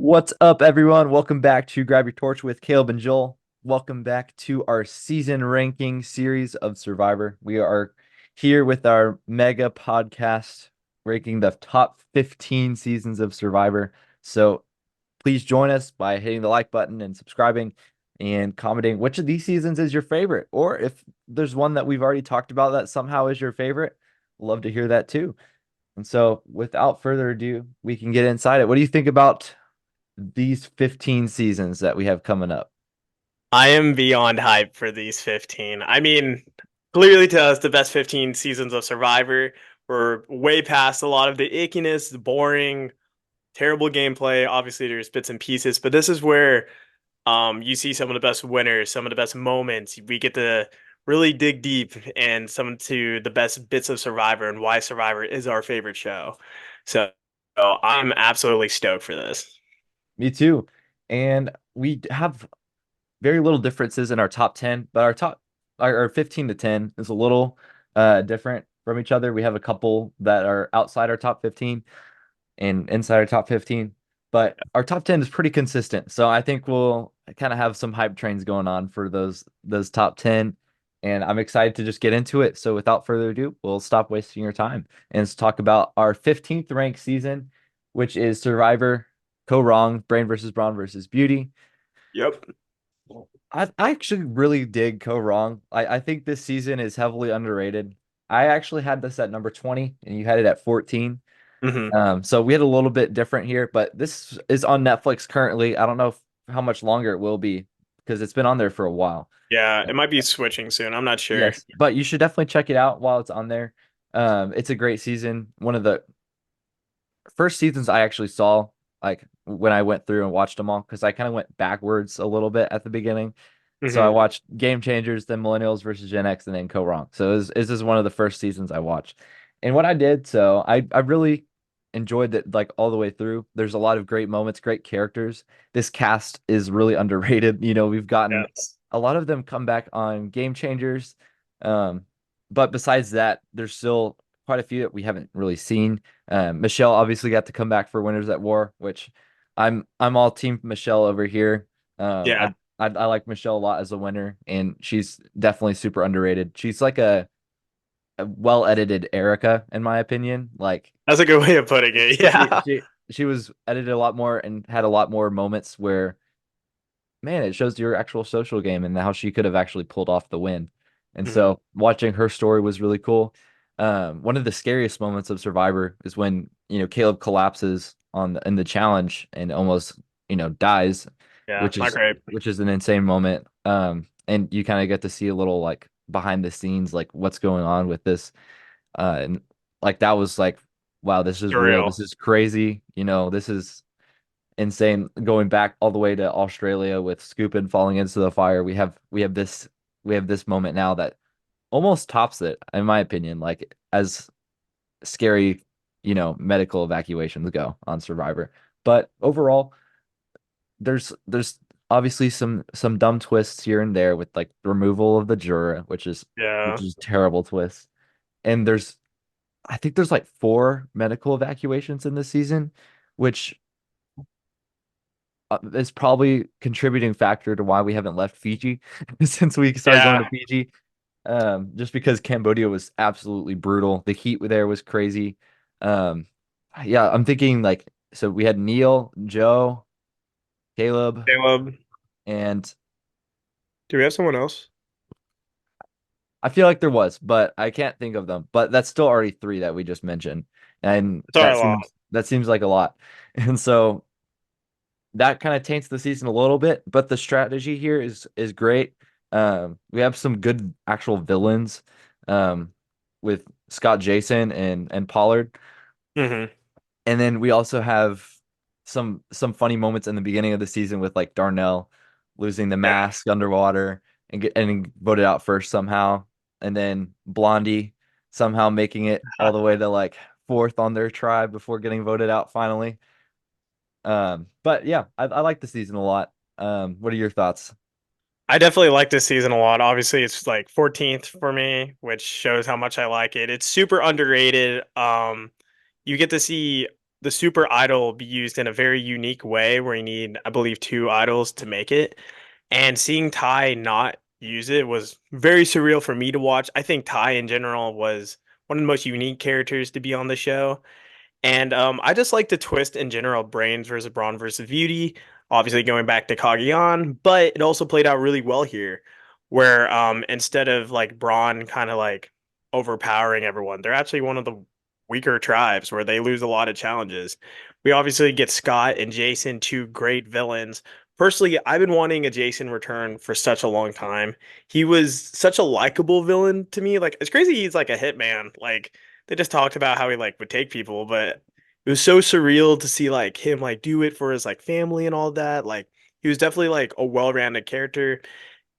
What's up, everyone? Welcome back to Grab Your Torch with Caleb and Joel. Welcome back to our season ranking series of Survivor. We are here with our mega podcast ranking the top 15 seasons of Survivor. So please join us by hitting the like button and subscribing and commenting which of these seasons is your favorite. Or if there's one that we've already talked about that somehow is your favorite, love to hear that too. And so, without further ado, we can get inside it. What do you think about these 15 seasons that we have coming up? I am beyond hype for these 15. I mean, clearly to us, the best 15 seasons of Survivor were way past a lot of the ickiness, the boring, terrible gameplay. Obviously, there's bits and pieces, but this is where you see some of the best winners, some of the best moments. We get to really dig deep and some to the best bits of Survivor and why Survivor is our favorite show. So I'm absolutely stoked for this. Me too. And we have very little differences in our top 10, but our 15 to 10 is a little different from each other. We have a couple that are outside our top 15 and inside our top 15, but our top 10 is pretty consistent. So I think we'll kind of have some hype trains going on for those top 10. And I'm excited to just get into it. So without further ado, we'll stop wasting your time and let's talk about our 15th ranked season, which is Survivor Go Wrong, Brain versus Brawn versus Beauty. Yep. I actually really did Go Wrong. I think this season is heavily underrated. I actually had this at number 20 and you had it at 14. hmm So we had a little bit different here, but this is on Netflix currently. I don't know how much longer it will be because it's been on there for a while. Yeah, it might be switching soon. I'm not sure. Yes, but you should definitely check it out while it's on there. It's a great season. One of the first seasons I actually saw, like when I went through and watched them all, because I kind of went backwards a little bit at the beginning. So I hmm watched Game Changers, then Millennials versus Gen X, and then Go Wrong. So this is one of the first seasons I watched. And what I did, so I really enjoyed it like all the way through. There's a lot of great moments, great characters. This cast is really underrated. We've gotten Yes. a lot of them come back on Game Changers. Um, but besides that, there's still quite a few that we haven't really seen. Michelle obviously got to come back for Winners at War, which I'm all team Michelle over here. Um, Yeah, I I like Michelle a lot as a winner, and she's definitely super underrated. She's like a well edited Erica, in my opinion. Like that's a good way of putting it. she Yeah. she she was edited a lot more and had a lot more moments where, man, it shows your actual social game and how she could have actually pulled off the win. And hmm so watching her story was really cool. One of the scariest moments of Survivor is when, Caleb collapses in the challenge and almost, dies, Yeah, which not is great. which is an insane moment. And you kind of get to see a little like behind the scenes, like what's going on with this. And like that was like, wow, this is real. Surreal. This is crazy. This is insane going back all the way to Australia with Scoopin falling into the fire. We have this moment now that almost tops it, in my opinion, like as scary, medical evacuations go on Survivor. But overall, there's obviously some dumb twists here and there with like the removal of the juror, which Yeah. is terrible twist. And I think there's like four medical evacuations in this season, which is probably contributing factor to why we haven't left Fiji since we started going to Yeah. Fiji. Just because Cambodia was absolutely brutal. The heat there was crazy. Um, yeah, I'm thinking like so we had Neil, Joe, Caleb, Caleb. and Do we have someone else? I feel like there was, but I can't think of them. But that's still already three that we just mentioned, and Sorry, lot. that seems like a lot. And so that kind of taints the season a little bit, but the strategy here is great. We have some good actual villains, um, with Scott Jason and Pollard, hmm and then we also have some funny moments in the beginning of the season with like Darnell losing the Yeah. mask underwater and voted out first somehow, and then Blondie somehow making it all the way to like fourth on their tribe before getting voted out finally. But yeah, I like the season a lot. What are your thoughts? I definitely like this season a lot. Obviously, it's like 14th for me, which shows how much I like it. It's super underrated. You get to see. the super idol be used in a very unique way where you need, I believe, two idols to make it. And seeing Ty not use it was very surreal for me to watch. I think Ty in general was one of the most unique characters to be on the show. And I just like the twist in general, Brains versus Brawn versus Beauty. Obviously going back to Kageyan, but it also played out really well here, where instead of like Brawn kind of like overpowering everyone, they're actually one of the weaker tribes where they lose a lot of challenges. We obviously get Scott and Jason, two great villains. Personally, I've been wanting a Jason return for such a long time. He was such a likable villain to me. Like it's crazy he's like a hitman. Like they just talked about how he like would take people, but it was so surreal to see like him like do it for his like family and all that. Like he was definitely like a well-rounded character.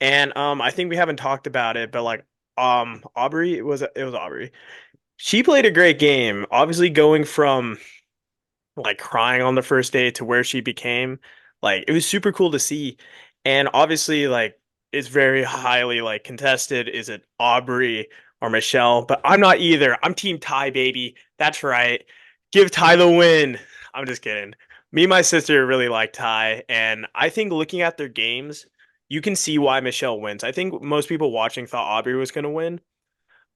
And I think we haven't talked about it, but like Aubrey, it was Aubrey. She played a great game. Obviously going from like crying on the first day to where she became, like it was super cool to see. And obviously like it's very highly like contested. Is it Aubrey or Michelle? But I'm not either. I'm team Ty, baby. That's right. Give Ty the win. I'm just kidding. Me and my sister really like Ty, and I think looking at their games, you can see why Michelle wins. I think most people watching thought Aubrey was going to win,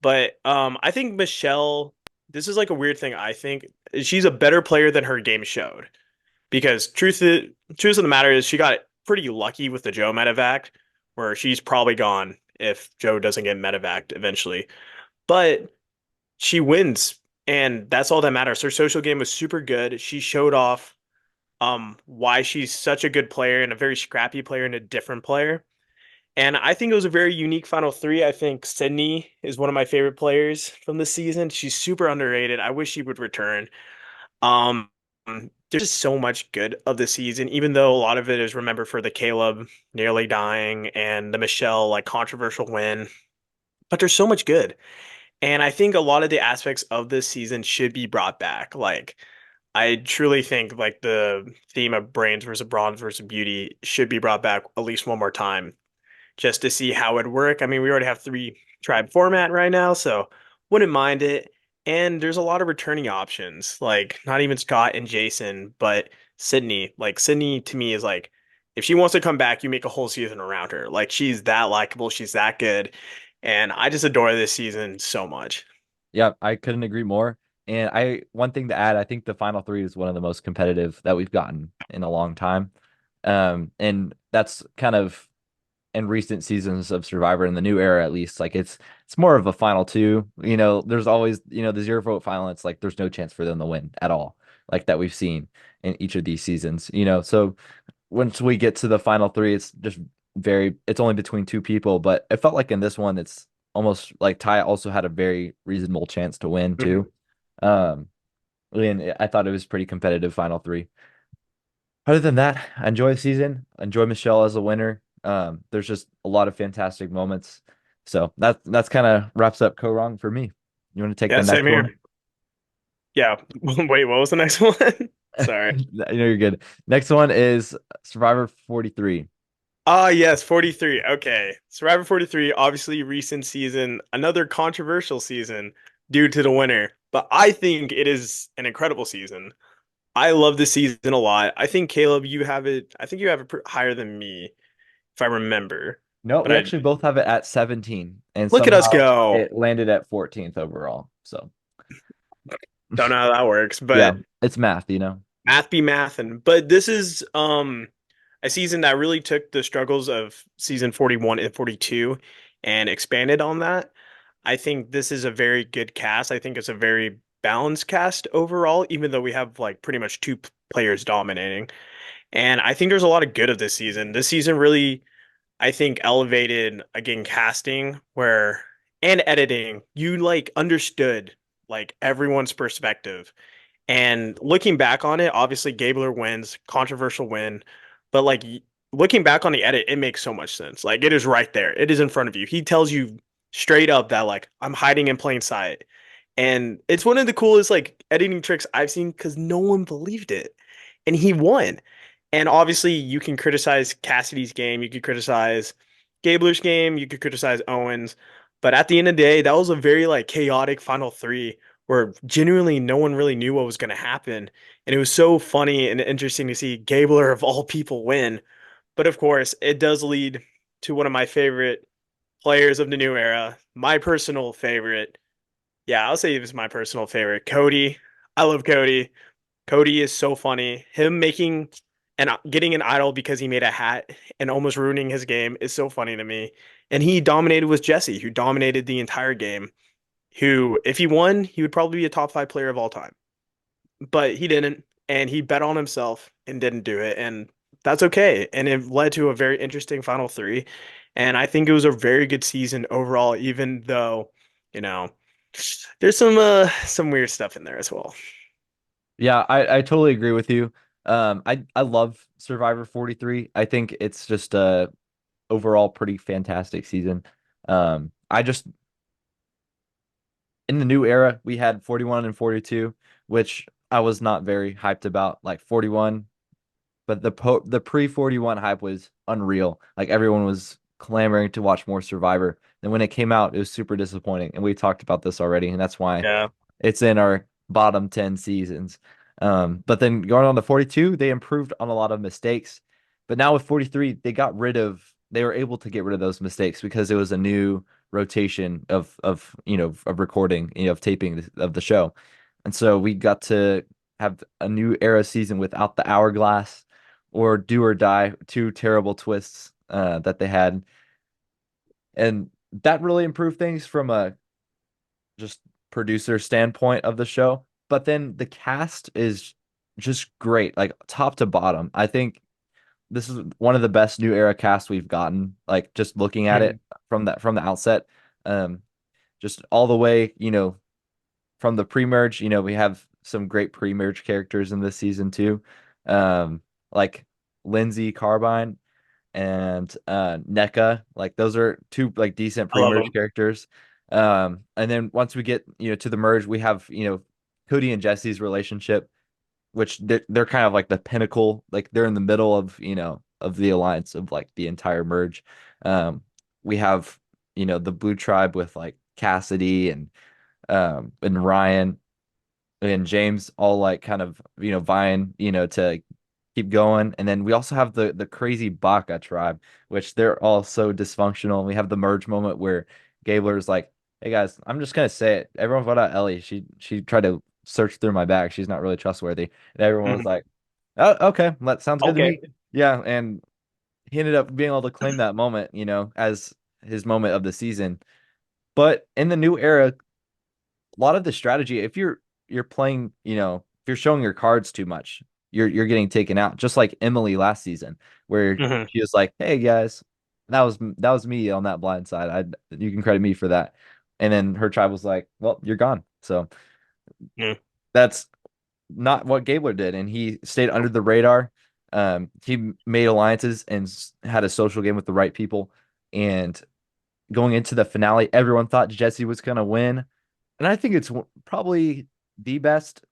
but I think Michelle, this is like a weird thing. I think she's a better player than her game showed. Because truth of the matter is she got pretty lucky with the Joe medevac, where she's probably gone if Joe doesn't get medevaced eventually. But she wins, and that's all that matters. Her social game was super good. She showed off why she's such a good player and a very scrappy player and a different player. And I think it was a very unique final three. I think Sydney is one of my favorite players from this season. She's super underrated. I wish she would return. Um, there's just so much good of the season, even though a lot of it is remembered for the Caleb nearly dying and the Michelle like controversial win. But there's so much good. And I think a lot of the aspects of this season should be brought back. Like I truly think like the theme of brains versus bronze versus beauty should be brought back at least one more time just to see how it work. I mean, we already have three tribe format right now, so wouldn't mind it. And there's a lot of returning options, like not even Scott and Jason, but Sydney. Like Sydney to me is like, if she wants to come back, you make a whole season around her. Like she's that likable, she's that good, and I just adore this season so much. Yeah, I couldn't agree more. And one thing to add, I think the final three is one of the most competitive that we've gotten in a long time. And that's kind of in recent seasons of Survivor in the new era, at least. Like it's more of a final two. There's always, the zero vote final. It's like there's no chance for them to win at all, like that we've seen in each of these seasons. So once we get to the final three, it's just it's only between two people. But it felt like in this one, it's almost like Ty also had a very reasonable chance to win Mhm. too. Um, and I thought it was pretty competitive final three. Other than that, I enjoy the season. Enjoy Michelle as a winner. There's just a lot of fantastic moments. So that's kind of wraps up Co-Wrong for me. You want to take Yeah, the same next one? here. Yeah. Wait, what was the next one? Sorry. You're good. Next one is Survivor 43. Ah, yes, 43. Okay. Survivor 43, obviously recent season, another controversial season due to the winner, but I think it is an incredible season. I love this season a lot. I think Caleb, I think you have it higher than me, if I remember. No, But we I actually both have it at 17, and look at us somehow go. it landed at 14th overall. So Don't know how that works, yeah, but it's math. math be mathin'. But this is a season that really took the struggles of season 41 and 42 and expanded on that. I think this is a very good cast. I think it's a very balanced cast overall, even though we have like pretty much two players dominating. And I think there's a lot of good of this season. This season really, I think, elevated again casting where and editing. You like understood like everyone's perspective. And looking back on it, obviously Gabler wins, controversial win, but like looking back on the edit, it makes so much sense. Like it is right there. It is in front of you. He tells you straight up that like I'm hiding in plain sight. And it's one of the coolest like editing tricks I've seen because no one believed it. And he won. And obviously you can criticize Cassidy's game, you could criticize Gabler's game, you could criticize Owens. But at the end of the day, that was a very like chaotic final three where genuinely no one really knew what was going to happen. And it was so funny and interesting to see Gabler of all people win. But of course, it does lead to one of my favorite players of the new era, my personal favorite. Yeah, I'll say he was my personal favorite. Cody. I love Cody. Cody is so funny. Him making and getting an idol because he made a hat and almost ruining his game is so funny to me. And he dominated with Jesse, who dominated the entire game. Who, if he won, he would probably be a top 5 player of all time. But he didn't, and he bet on himself and didn't do it, and that's okay. And it led to a very interesting final three. And I think it was a very good season overall, even though, you know, there's some weird stuff in there as well. Yeah, I totally agree with you. I love Survivor 43. I think it's just a overall pretty fantastic season. I just in the new era we had 41 and 42, which I was not very hyped about. Like 41, but the pre 41 hype was unreal. Like everyone was clamoring to watch more Survivor. And when it came out, it was super disappointing. And we talked about this already, and that's why Yeah. it's in our bottom 10 seasons. But then going on to 42, they improved on a lot of mistakes. But now with 43, they were able to get rid of those mistakes because it was a new rotation of recording, of taping of the show. And so we got to have a new era season without the hourglass or do or die, two terrible twists that they had. And that really improved things from a just producer standpoint of the show. But then the cast is just great, like top to bottom. I think this is one of the best new era casts we've gotten. Like just looking at it Mhm. from the outset, um, just all the way, from the pre-merge. We have some great pre-merge characters in this season too, like Lindsay Carbine and NECA. Like those are two like decent I love pre-merge him. characters. And then once we get to the merge, we have Cody and Jesse's relationship, which they're kind of like the pinnacle, like they're in the middle of of the alliance of like the entire merge. Um, we have the Blue Tribe with like Cassidy and Ryan and James all like kind of vying to keep going. And then we also have the crazy Baka tribe, which they're all so dysfunctional. And we have the merge moment where Gabler's like, "Hey guys, I'm just gonna say it. Everyone vote out Ellie. She tried to search through my bag. She's not really trustworthy." And everyone was Mhm. like, "Oh, okay, that sounds good to Okay. me." Yeah, and he ended up being able to claim that moment, as his moment of the season. But in the new era, a lot of the strategy, if you're playing, if you're showing your cards too much, you're getting taken out. Just like Emily last season, where Hmm. she was like, "Hey guys, that was me on that blind side. You can credit me for that." And then her tribe was like, "Well, you're gone." So Yeah. that's not what Gabler did, and he stayed under the radar. He made alliances and had a social game with the right people. And going into the finale, everyone thought Jesse was gonna win. And I think it's probably the best,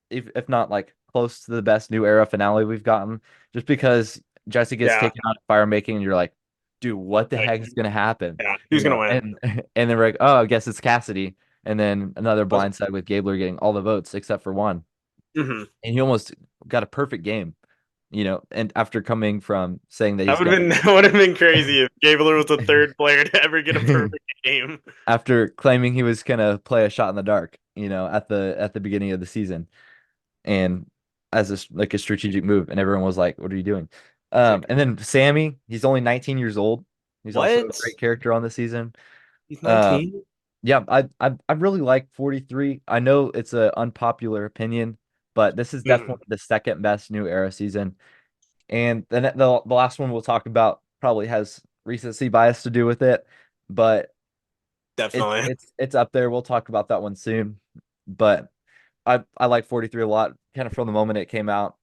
if not like close to the best new era finale we've gotten, just because Jesse gets Yeah. taken out of fire making, and you're like, dude, what the Like, heck is gonna happen? yeah. Who's gonna win? And and then we're like, oh, I guess it's Cassidy, and then another Was- blindside with Gabler getting all the votes except for one, mhm. and he almost got a perfect game, and after coming from saying that That he's would have gonna been that would have been crazy if Gabler was the third player to ever get a perfect game. after claiming he was gonna play a shot in the dark, at the beginning of the season, and as like a strategic move, and everyone was like, "What are you doing?" He's like, And then Sammy, he's only 19 years old. He's also a what? great character on the season. He's Um, 19? yeah, I really like 43. I know it's an unpopular opinion, but this is Mhm. definitely the second best new era season. And then the last one we'll talk about probably has recency bias to do with it, but it's Definitely. it's it's up there. We'll talk about that one soon. But I like 43 a lot, kind of from the moment it came out.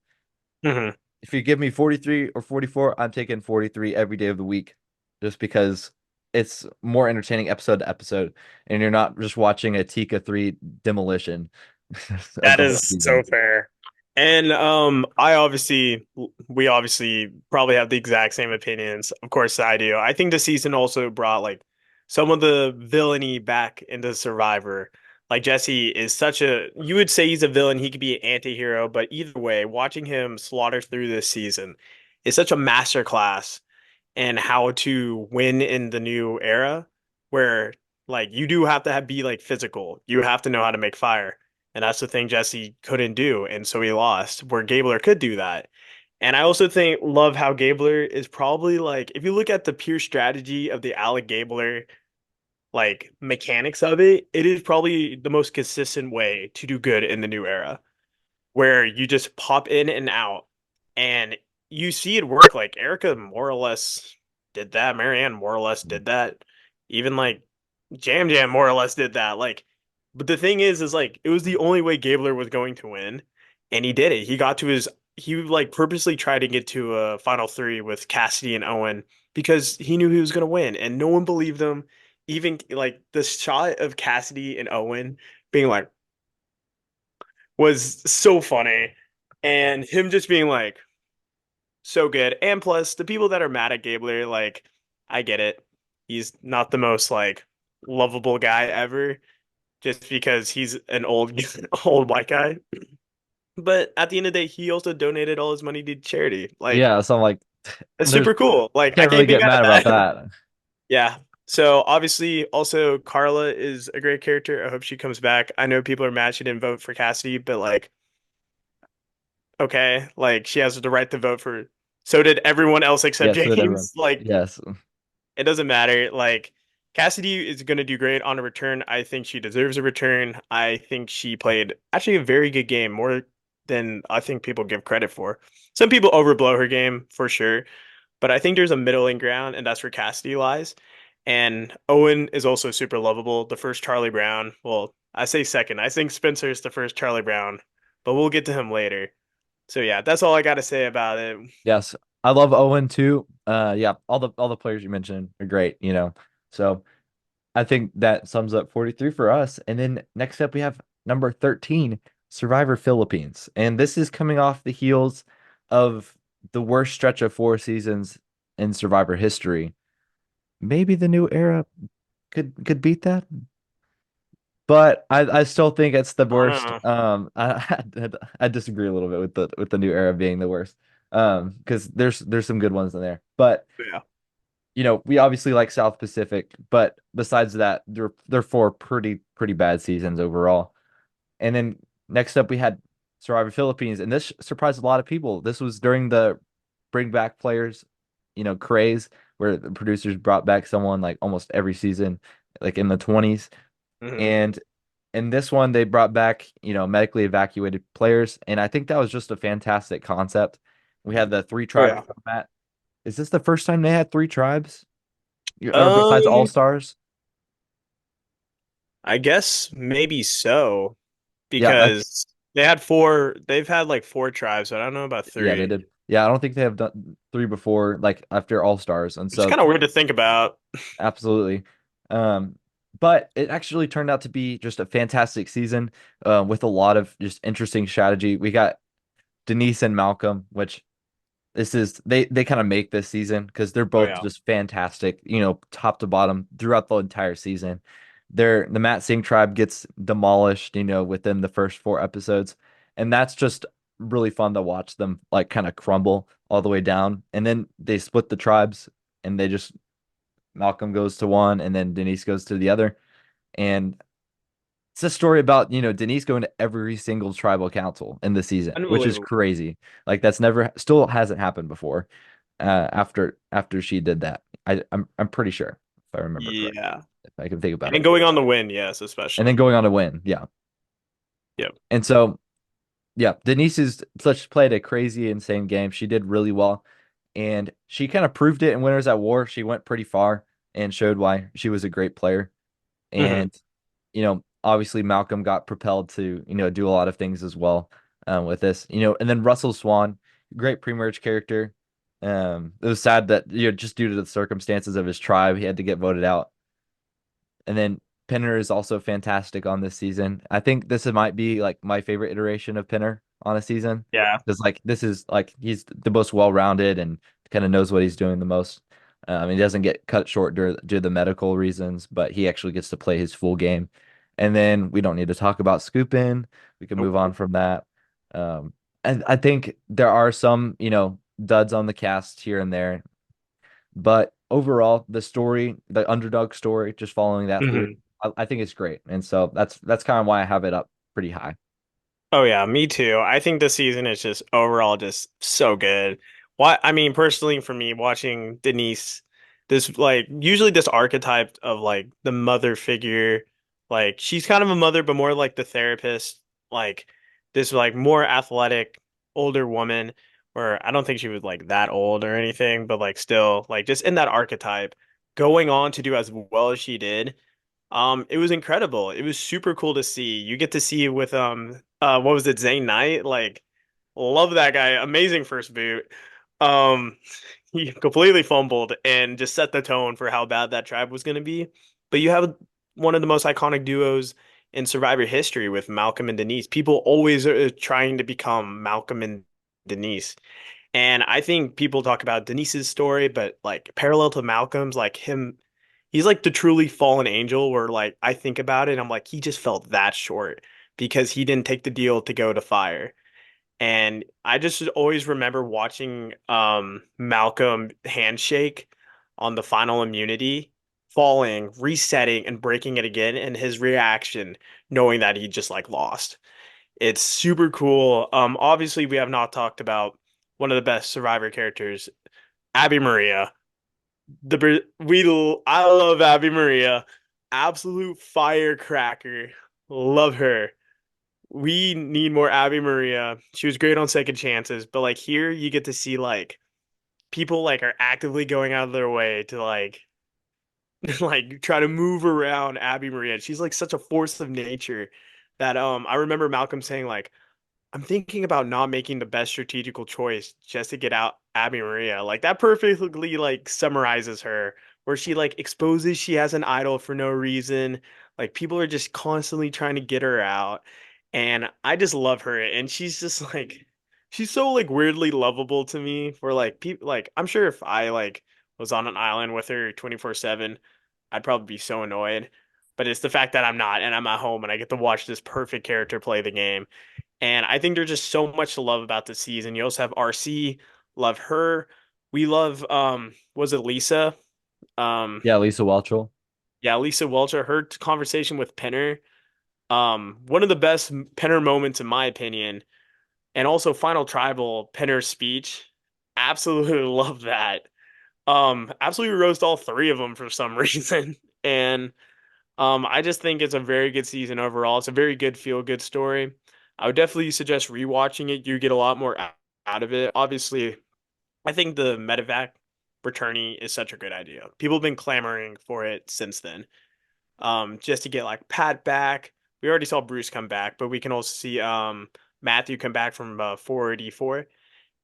Hmm. If you give me 43 or 44, I'm taking 43 every day of the week just because it's more entertaining episode to episode, and you're not just watching a Tika 3 demolition of That the whole is so season. fair. And we obviously probably have the exact same opinions. Of course I do. I think the season also brought like some of the villainy back into Survivor. Like Jesse is such a, you would say he's a villain, he could be an anti-hero, but either way, watching him slaughter through this season is such a masterclass in how to win in the new era where like you do have to be like physical. You have to know how to make fire. And that's the thing Jesse couldn't do. And so he lost, where Gabler could do that. And I also think love how Gabler is probably like, if you look at the pure strategy of the Alec Gabler like mechanics of it, it is probably the most consistent way to do good in the new era, where you just pop in and out and you see it work. Like Erica more or less did that. Marianne more or less did that. Even like Jam Jam more or less did that. Like, but the thing is like it was the only way Gabler was going to win, and he did it. He got to his. He like purposely tried to get to a final three with Cassidy and Owen because he knew he was going to win, and no one believed him. Even like the shot of Cassidy and Owen being like was so funny, and him just being like so good. And plus, the people that are mad at Gabler, like, I get it. He's not the most like lovable guy ever, just because he's an old old white guy. But at the end of the day, he also donated all his money to charity. Like, Yeah, so I'm like, it's there's super cool. Like, I can't really can't be get mad at mad about that. that. Yeah. So obviously, also Carla is a great character. I hope she comes back. I know people are mad she didn't vote for Cassidy, but like, okay, like she has the right to vote for. So did everyone else except Yes, so that everyone. James. Like, Yes. it doesn't matter. Like Cassidy is going to do great on a return. I think she deserves a return. I think she played actually a very good game, more than I think people give credit for. Some people overblow her game for sure, but I think there's a middling ground, and that's where Cassidy lies. And Owen is also super lovable. The first Charlie Brown. Well, I say second. I think Spencer is the first Charlie Brown, but we'll get to him later. So yeah, that's all I got to say about it. Yes. I love Owen too. Yeah, all the players you mentioned are great. So I think that sums up 43 for us. And then next up we have number 13, Survivor Philippines. And this is coming off the heels of the worst stretch of 4 seasons in Survivor history. Maybe the new era could beat that, but I still think it's the I don't worst. know. I disagree a little bit with the new era being the worst. Because there's some good ones in there, but Yeah. we obviously like South Pacific, but besides that, they're four pretty bad seasons overall. And then next up we had Survivor Philippines, and this surprised a lot of people. This was during the bring back players, craze, where the producers brought back someone like almost every season, like in the 20s. Hmm. And in this one, they brought back, medically evacuated players, and I think that was just a fantastic concept. We had the three Oh tribe yeah. format. Is this the first time they had three tribes? Or besides All Um, Stars? I guess maybe so Yeah, because they've had like four tribes, but I don't know about yeah, they three. did. Yeah, I don't think they have done three before, like after All Stars, and It's so kind of weird to think about. absolutely. Um, but it actually turned out to be just a fantastic season, with a lot of just interesting strategy. We got Denise and Malcolm, which this is they kind of make this season because they're Oh both yeah. just fantastic, top to bottom throughout the entire season. The Matt Singh tribe gets demolished, within the first 4 episodes, and that's just really fun to watch them like kind of crumble all the way down. And then they split the tribes, and they just Malcolm goes to one, and then Denise goes to the other. And it's a story about, Denise going to every single tribal council in the season, which is Unbelievable. crazy. Like that's never still hasn't happened before. After she did that. I'm pretty sure if I remember correctly. Yeah. If I can think about And then it. going on the win, yes, And then especially. going on to win. Yeah. Yep. And so yeah, Denise is such played a crazy, insane game. She did really well. And she kind of proved it in Winners at War. She went pretty far and showed why she was a great player. Hmm. And obviously Malcolm got propelled to do a lot of things as well, with this. And then Russell Swan, great pre-merge character. It was sad that just due to the circumstances of his tribe, he had to get voted out. And then Pinner is also fantastic on this season. I think this might be like my favorite iteration of Pinner on a season. Yeah. Because like this is like he's the most well-rounded and kind of knows what he's doing the most. He doesn't get cut short due to the medical reasons, but he actually gets to play his full game. And then we don't need to talk about Scoopin. We can move on Nope. from that. And I think there are some, duds on the cast here and there, but overall, the story, the underdog story, just following that through, Mhm. I think it's great. And so that's kind of why I have it up pretty high. Oh yeah, me too. I think this season is just overall just so good. Why? I mean, personally, for me, watching Denise, this like usually this archetype of like the mother figure, like she's kind of a mother, but more like the therapist, like this like more athletic older woman, where I don't think she was like that old or anything, but like still like just in that archetype, going on to do as well as she did. It was incredible. It was super cool to see. You get to see with what was it, Zane Knight? Like, love that guy. Amazing first boot. Um, he completely fumbled and just set the tone for how bad that tribe was going to be. But you have one of the most iconic duos in Survivor history with Malcolm and Denise. People always are trying to become Malcolm and Denise. And I think people talk about Denise's story, but like parallel to Malcolm's, like him, he's like the truly fallen angel where like I think about it, and I'm like, he just felt that short because he didn't take the deal to go to fire. And I just always remember watching Malcolm handshake on the final immunity, falling, resetting, and breaking it again, and his reaction, knowing that he just like lost. It's super cool. Obviously, we have not talked about one of the best Survivor characters, Abby Maria. I love Abby Maria, absolute firecracker. Love her. We need more Abby Maria. She was great on second chances, but like here, you get to see like people like are actively going out of their way to like like try to move around Abby Maria. She's like such a force of nature that I remember Malcolm saying like I'm thinking about not making the best strategical choice just to get out Abby Maria. Like that perfectly like summarizes her, where she like exposes she has an idol for no reason. Like people are just constantly trying to get her out. And I just love her. And she's just like she's so like weirdly lovable to me for like people like I'm sure if I like was on an island with her 24/7, I'd probably be so annoyed. But it's the fact that I'm not and I'm at home and I get to watch this perfect character play the game. And I think there's just so much to love about the season. You also have RC, love her. We love was it Lisa? Um Yeah, Lisa Whelchel. yeah, Lisa Welcher, her conversation with Penner. One of the best Penner moments in my opinion. And also Final Tribal, Penner's speech. Absolutely love that. Absolutely roast all three of them for some reason. And I just think it's a very good season overall. It's a very good feel good story. I would definitely suggest rewatching it. You get a lot more out of it. Obviously, I think the medevac returnee is such a good idea. People have been clamoring for it since then. Just to get like Pat back. We already saw Bruce come back, but we can also see Matthew come back from 484.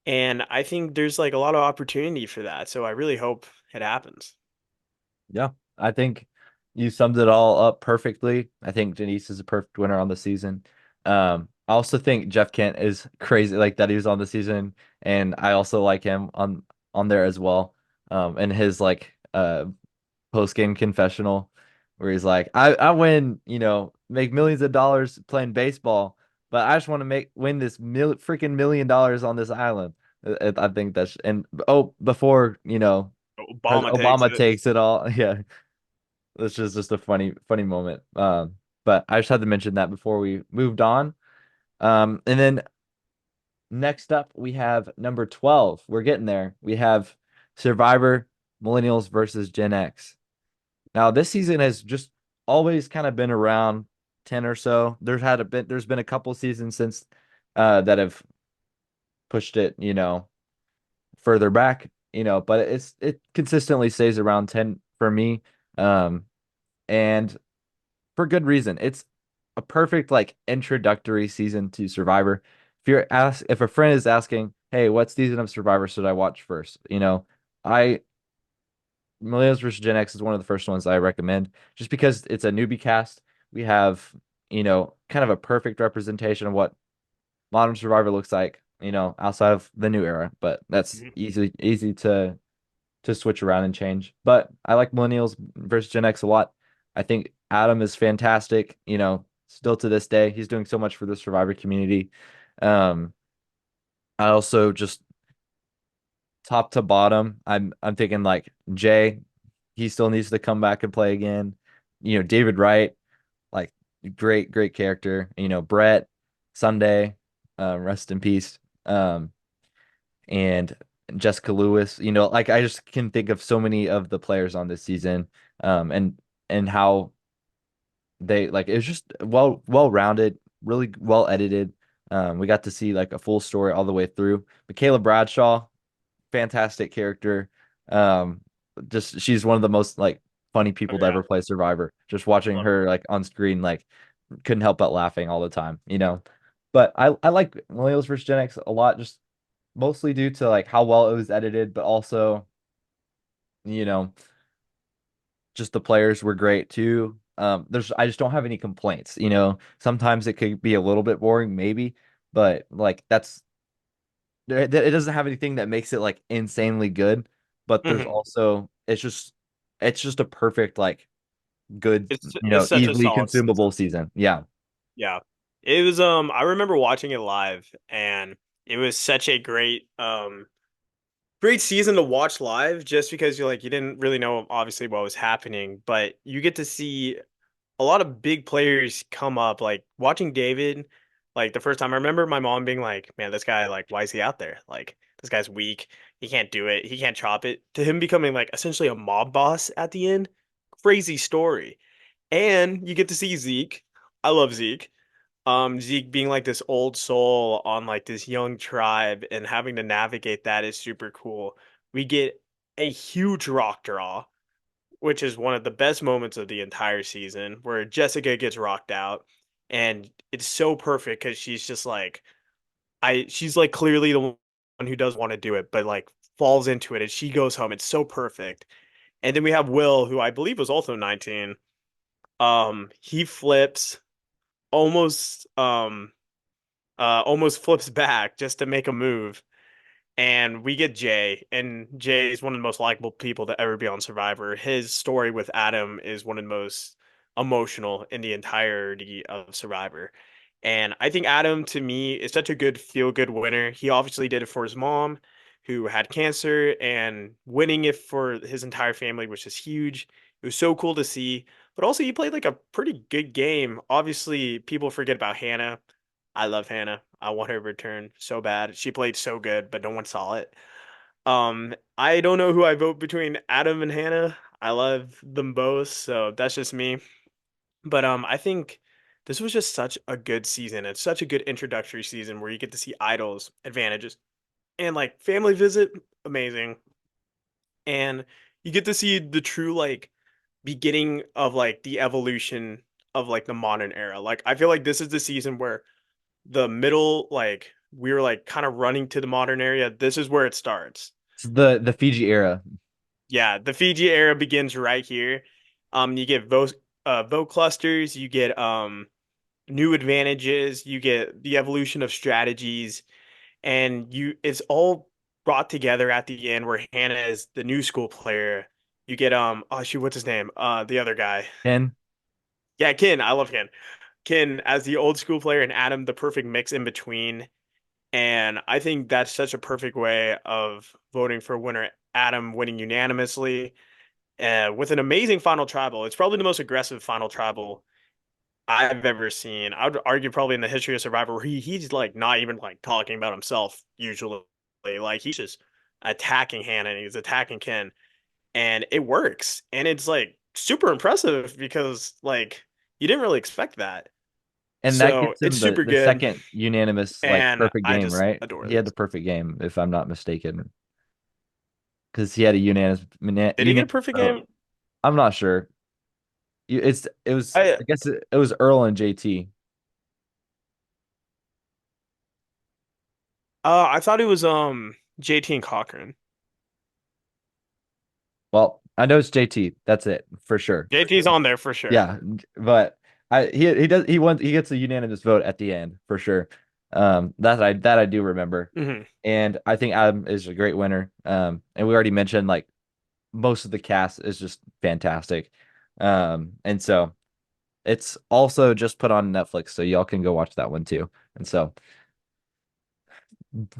And I think there's like a lot of opportunity for that. So I really hope it happens. Yeah, I think you summed it all up perfectly. I think Denise is a perfect winner on the season. I also think Jeff Kent is crazy, like that he was on the season, and I also like him on there as well. And his like post game confessional where he's like, I win, make millions of dollars playing baseball, but I just want to win this freaking $1 million on this island. I think that's and oh before Obama takes Obama it. takes it all. Yeah, it's just a funny moment. But I just had to mention that before we moved on. And then next up we have number 12. We're getting there. We have Survivor Millennials versus Gen X. Now this season has just always kind of been around 10 or so. There's been a couple seasons since that have pushed it, further back, but it consistently stays around 10 for me. Um, and for good reason. It's a perfect like introductory season to Survivor. If a friend is asking, "Hey, what season of Survivor should I watch first?" I Millennials vs. Gen X is one of the first ones I recommend just because it's a newbie cast. We have, kind of a perfect representation of what modern Survivor looks like, outside of the new era, but that's Mhm. easy to switch around and change. But I like Millennials versus Gen X a lot. I think Adam is fantastic, still to this day. He's doing so much for the Survivor community. Um, I also just top to bottom, I'm thinking like Jay, he still needs to come back and play again. David Wright, like great character. Brett, Sunday, rest in peace. And Jessica Lewis, like I just can think of so many of the players on this season, and how they like it was just well rounded, really well edited. We got to see like a full story all the way through. Michaela Bradshaw, fantastic character. Um, just she's one of the most like funny Oh people to yeah, ever play Survivor. Just watching love her. her like on screen, like couldn't help but laughing all the time. But I like Millennials vs. Gen X a lot, just mostly due to like how well it was edited, but also, you know, just the players were great too. I just don't have any complaints. Sometimes it could be a little bit boring, maybe, but like it doesn't have anything that makes it like insanely good. But there's Hmm. also it's just a perfect like good, It's such a easily solid consumable season. season. Yeah. Yeah. It was I remember watching it live, and it was such a great season to watch live, just because you didn't really know obviously what was happening, but you get to see a lot of big players come up. Like watching David, like the first time, I remember my mom being like, "Man, this guy, like, why is he out there? Like, this guy's weak. He can't do it. He can't chop it." To him becoming like essentially a mob boss at the end, crazy story. And you get to see Zeke. I love Zeke. Zeke being like this old soul on like this young tribe and having to navigate that is super cool. We get a huge rock draw, which is one of the best moments of the entire season, where Jessica gets rocked out, and it's so perfect because she's just like she's like clearly the one who does want to do it, but like falls into it and she goes home. It's so perfect. And then we have Will, who I believe was also 19. He flips almost almost flips back just to make a move. And we get Jay, and Jay is one of the most likable people to ever be on Survivor. His story with Adam is one of the most emotional in the entirety of Survivor. And I think Adam, to me, is such a good feel good winner. He obviously did it for his mom, who had cancer, and winning it for his entire family, which is huge. It was so cool to see. But also, he played like a pretty good game. Obviously, people forget about Hannah. I love Hannah. I want her to return so bad. She played so good, but no one saw it. I don't know who I vote between Adam and Hannah. I love them both, so that's just me. But I think this was just such a good season. It's such a good introductory season where you get to see idols, advantages, and like family visit, amazing. And you get to see the true like beginning of like the evolution of like the modern era. Like I feel like this is the season where the middle, like we were like kind of running to the modern area. This is where it starts. It's the Fiji era. Yeah, the Fiji era begins right here. You get vote clusters, you get new advantages, you get the evolution of strategies, and you it's all brought together at the end where Hannah is the new school player. You get oh shoot, what's his name? The other guy. Ken. Yeah, Ken. I love Ken. Ken as the old school player and Adam the perfect mix in between. And I think that's such a perfect way of voting for winner. Adam winning unanimously with an amazing final tribal. It's probably the most aggressive final tribal I've ever seen. I would argue probably in the history of Survivor where he's like not even like talking about himself usually. Like he's just attacking Hannah and he's attacking Ken. And it works. And it's like super impressive because like you didn't really expect that. And that So gets it's him the super the good. second unanimous like And perfect I game, just right? adore He had the this. perfect game, if I'm not mistaken, because he had a Did he get a unanimous perfect vote. game? I'm not sure. It was I I guess it was Earl and JT. I thought it was JT and Cochran. Well, I know it's JT. That's it for sure. JT's on there for sure. Yeah, but he gets a unanimous vote at the end for sure. That I do remember. Hmm. And I think Adam is a great winner. And we already mentioned like most of the cast is just fantastic. And so It's also just put on Netflix, so y'all can go watch that one too. And so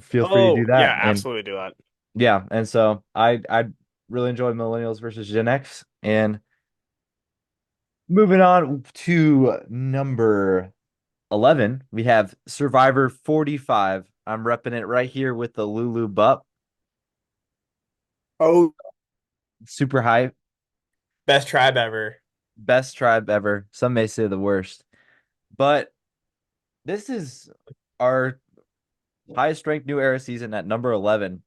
feel free to Oh, do that. yeah, And absolutely do that. yeah, and so I really enjoyed Millennials versus Gen X. And moving on to number 11, we have Survivor 45. I'm repping it right here with the Lulu Bup. Oh, Super hype. best tribe ever. Best tribe ever. Some may say the worst. But this is our highest ranked new era season at number 11,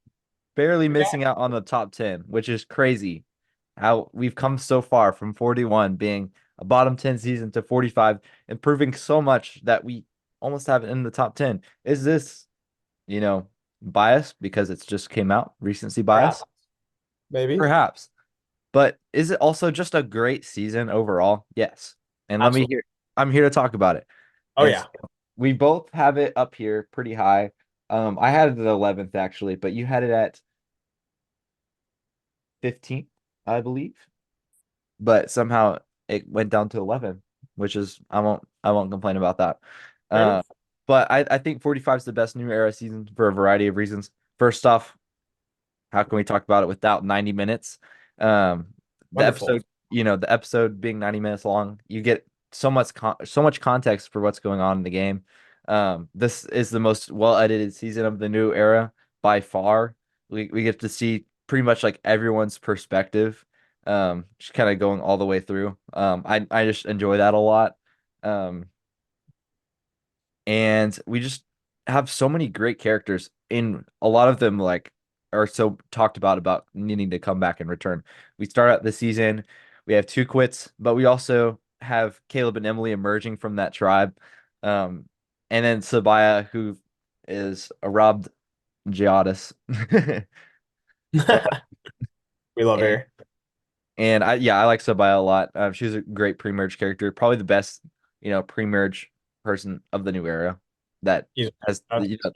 barely missing out on the top 10, which is crazy. How we've come so far from 41 being a bottom 10 season to 45, improving so much that we almost have it in the top 10. Is this, you know, bias because it's just came out, recency Perhaps, bias? maybe. Perhaps. But is it also just a great season overall? Yes. And let me Absolutely. hear, I'm here to talk about it. Oh, And so yeah. we both have it up here pretty high. I had it at 11th actually, but you had it at 15th, I believe. But somehow it went down to 11, which is I won't complain about that. Fair Uh, enough. but I think 45 is the best new era season for a variety of reasons. First off, how can we talk about it without 90 minutes? Um, the Wonderful. episode, the episode being 90 minutes long, you get so much context for what's going on in the game. This is the most well edited season of the new era by far. We get to see pretty much like everyone's perspective, just kind of going all the way through. I just enjoy that a lot. Um, and we just have so many great characters in a lot of them like are so talked about needing to come back and return. We start out the season, we have two quits, but we also have Caleb and Emily emerging from that tribe. Um, and then Sabaya, who is a robbed Giadis. We love And her. And I like Sabaya a lot. She's a great pre-merge character, probably the best, pre-merge person of the new era that He's, has I think so.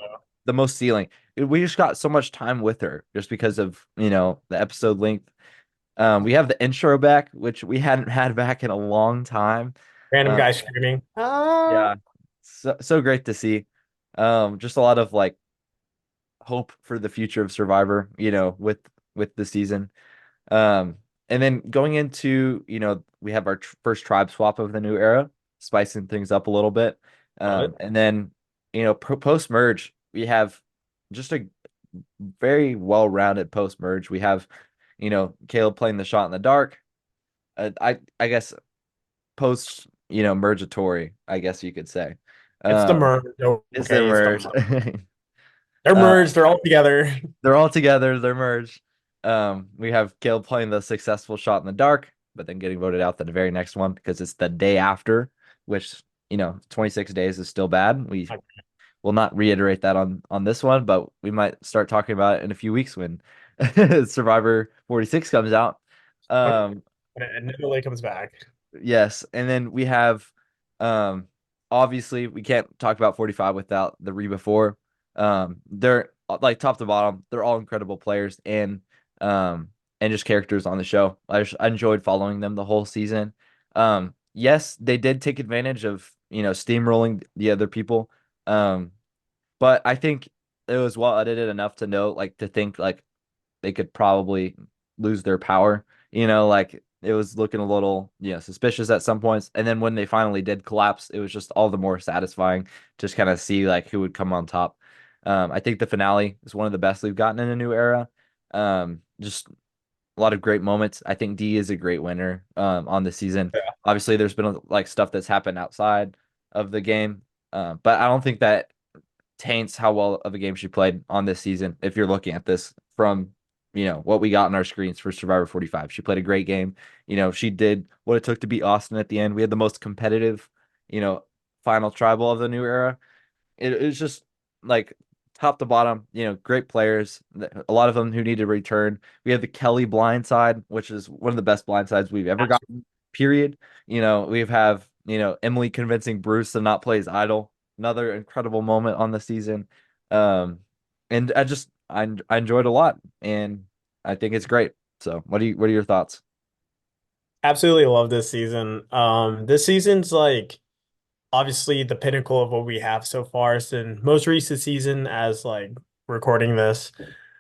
the most ceiling. We just got so much time with her just because of, the episode length. We have the intro back, which we hadn't had back in a long time. Random Uh, guy screaming. Ah. yeah, so great to see. Just a lot of like hope for the future of Survivor, with the season. Um, and then going into, we have our first tribe swap of the new era, spicing things up a little bit. Love it. And then, post merge, we have just a very well-rounded post merge. We have, Caleb playing the shot in the dark. I guess post, mergatory, I guess you could say. It's the Um, merge. it's the Okay, it's the merge. merge. They're Uh, merged. They're all together. They're all together, they're merged. We have Caleb playing the successful shot in the dark, but then getting voted out the very next one because it's the day after, which, 26 days is still bad. We will not reiterate that on this one, but we might start talking about it in a few weeks when Survivor 46 comes out. Um, And it never comes back. Yes, and then we have um obviously we can't talk about 45 without the Reba 4. They're like top to bottom, they're all incredible players and just characters on the show. I enjoyed following them the whole season. Yes, they did take advantage of, steamrolling the other people. Um, but I think it was well edited enough to know like to think like they could probably lose their power. Like it was looking a little, suspicious at some points. And then when they finally did collapse, it was just all the more satisfying just kind of see like who would come on top. I think the finale is one of the best we've gotten in a new era. Just a lot of great moments. I think D is a great winner on the season. Yeah. Obviously, there's been like stuff that's happened outside of the game, but I don't think that taints how well of a game she played on this season. If you're looking at this from, what we got on our screens for Survivor 45, she played a great game. She did what it took to beat Austin at the end. We had the most competitive, final tribal of the new era. It was just like top to bottom, great players. A lot of them who need to return. We have the Kelly blindside, which is one of the best blindsides we've ever Absolutely. gotten. Period. We have Emily convincing Bruce to not play his idol. Another incredible moment on the season. Um, and I enjoyed a lot, and I think it's great. So, what are your thoughts? Absolutely love this season. This season's like obviously the pinnacle of what we have so far. It's the most recent season as like recording this.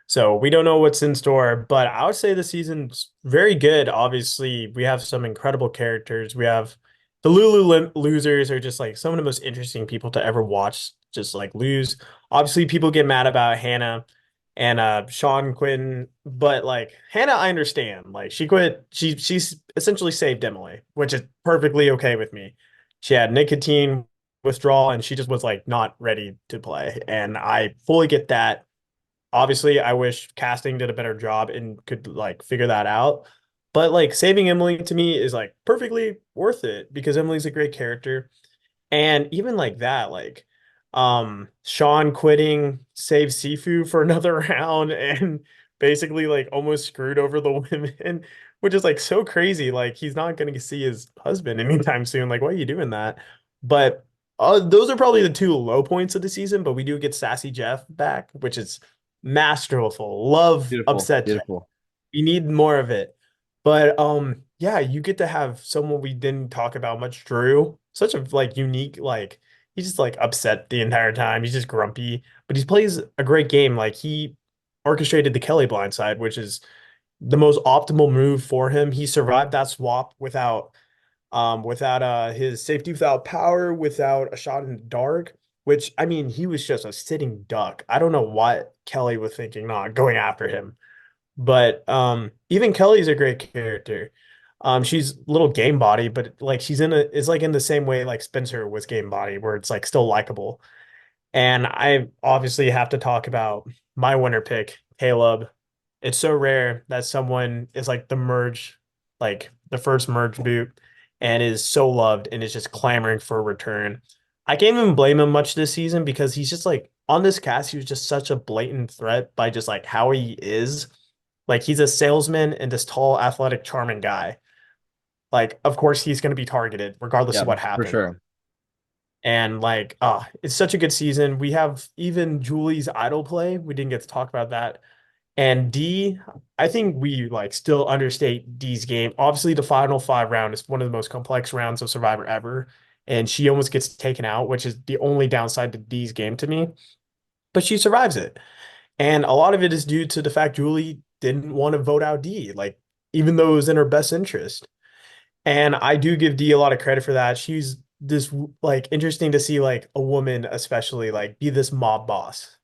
So we don't know what's in store, but I would say the season's very good. Obviously, we have some incredible characters. We have the Losers are just like some of the most interesting people to ever watch, just like lose. Obviously, people get mad about Hannah and Sean Quinn, but like Hannah, I understand. Like she quit, she's essentially saved Emily, which is perfectly okay with me. She had nicotine withdrawal and she just was like not ready to play. And I fully get that. Obviously, I wish casting did a better job and could like figure that out. But like saving Emily to me is like perfectly worth it because Emily's a great character. And even like that, like Sean quitting saved Sifu for another round and basically like almost screwed over the women, which is like so crazy. Like he's not gonna see his husband anytime soon. Like, why are you doing that? But those are probably the two low points of the season, but we do get Sassy Jeff back, which is masterful. Love Beautiful, upset Jeff. beautiful. We need more of it. But yeah, you get to have someone we didn't talk about much, Drew. Such a like unique, like he's just like upset the entire time. He's just grumpy, but he plays a great game. Like he orchestrated the Kelly blindside, which is the most optimal move for him. He survived that swap without his safety without power, without a shot in the dark, which I mean, he was just a sitting duck. I don't know what Kelly was thinking not going after him. But even Kelly's a great character. She's a little game body, but like she's in a it's like in the same way like Spencer was game body, where it's like still likable. And I obviously have to talk about my winner pick, Caleb. It's so rare that someone is like the merge, like the first merge boot, and is so loved and is just clamoring for a return. I can't even blame him much this season because he's just like on this cast, he was just such a blatant threat by just like how he is. Like he's a salesman and this tall, athletic, charming guy. Like, of course, he's going to be targeted regardless Yeah, of what for happens. sure. And like, it's such a good season. We have even Julie's idol play. We didn't get to talk about that. And D, I think we like still understate D's game. Obviously, the final five round is one of the most complex rounds of Survivor ever. And she almost gets taken out, which is the only downside to D's game to me. But she survives it. And a lot of it is due to the fact Julie didn't want to vote out D, like, even though it was in her best interest. And I do give D a lot of credit for that. She's this like interesting to see like a woman especially like be this mob boss.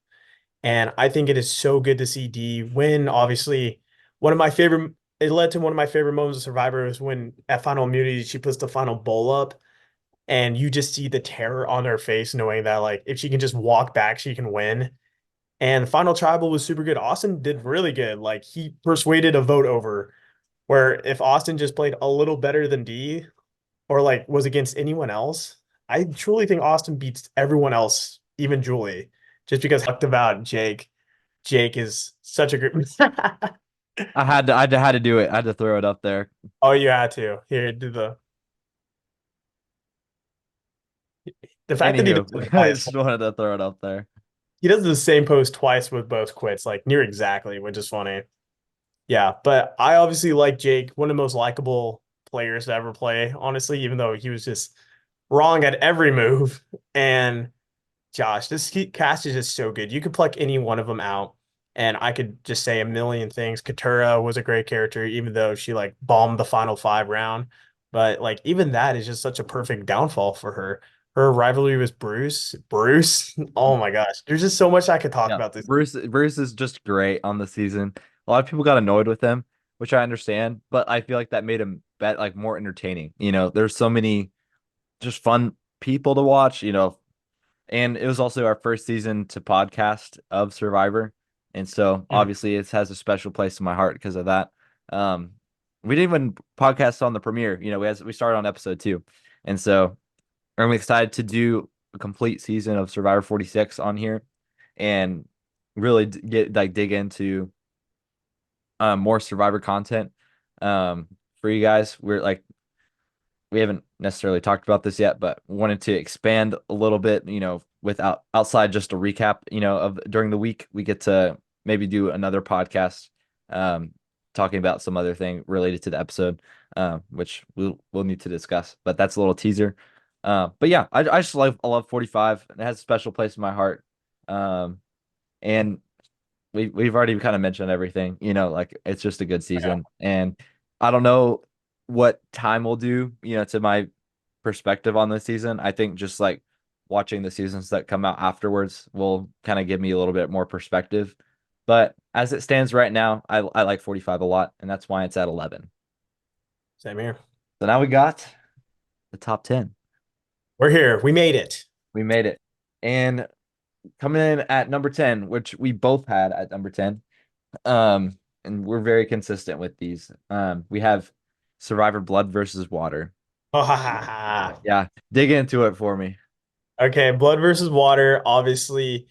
And I think it is so good to see D win. Obviously, one of my favorite it led to one of my favorite moments of Survivor was when at Final Immunity she puts the final bowl up and you just see the terror on her face knowing that like if she can just walk back she can win. And Final Tribal was super good. Austin did really good. Like he persuaded a vote over where if Austin just played a little better than D or like was against anyone else, I truly think Austin beats everyone else, even Julie, just because I talked about Jake. Jake is such a good. I had to do it. I had to throw it up there. Oh, you had to. Here, do the fact that he does Anywho, it I twice. just wanted to throw it up there. He does the same post twice with both quits, like near exactly, which is funny. Yeah, but I obviously like Jake, one of the most likable players to ever play, honestly, even though he was just wrong at every move. And Josh, this cast is just so good. You could pluck any one of them out, and I could just say a million things. Katura was a great character, even though she like bombed the final five round. But like even that is just such a perfect downfall for her. Her rivalry with Bruce. Bruce, oh my gosh. There's just so much I could talk Yeah, about this. Bruce is just great on the season. A lot of people got annoyed with him, which I understand, but I feel like that made him like more entertaining. There's so many just fun people to watch, and it was also our first season to podcast of Survivor. And so Mhm. obviously it has a special place in my heart because of that. Um, we didn't even podcast on the premiere, we started on episode 2. And so I'm excited to do a complete season of Survivor 46 on here and really get like dig into more Survivor content for you guys. We haven't necessarily talked about this yet, but wanted to expand a little bit, without outside just a recap, of during the week. We get to maybe do another podcast, talking about some other thing related to the episode, which we'll need to discuss. But that's a little teaser. But yeah, I just I love 45. It has a special place in my heart. And we've already kind of mentioned everything. Like it's just a good Yeah. season, and I don't know what time will do. To my perspective on this season. I think just like watching the seasons that come out afterwards will kind of give me a little bit more perspective. But as it stands right now, I like 45 a lot, and that's why it's at 11. Same here. So now we got the top 10. We're here. We made it. We made it. And coming in at number 10, which we both had at number 10. And we're very consistent with these. We have Survivor Blood versus Water. Oh, ha, ha, ha. Yeah, dig into it for me. Okay, Blood versus Water. Obviously,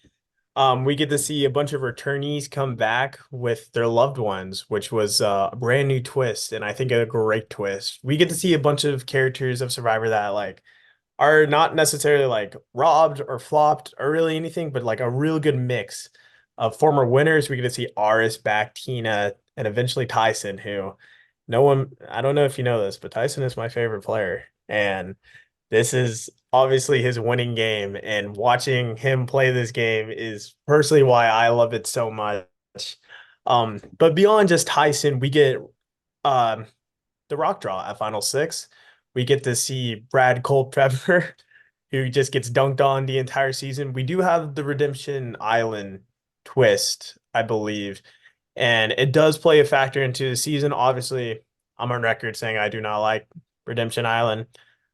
we get to see a bunch of returnees come back with their loved ones, which was a brand new twist, and I think a great twist. We get to see a bunch of characters of Survivor that like are not necessarily like robbed or flopped or really anything, but like a real good mix of former winners. We get to see Aris back, Tina, and eventually Tyson, who no one, I don't know if you know this, but Tyson is my favorite player. And this is obviously his winning game. And watching him play this game is personally why I love it so much. But beyond just Tyson, we get um the rock draw at Final Six. We get to see Brad Culpepper, who just gets dunked on the entire season. We do have the Redemption Island twist, I believe, and it does play a factor into the season. Obviously, I'm on record saying I do not like Redemption Island.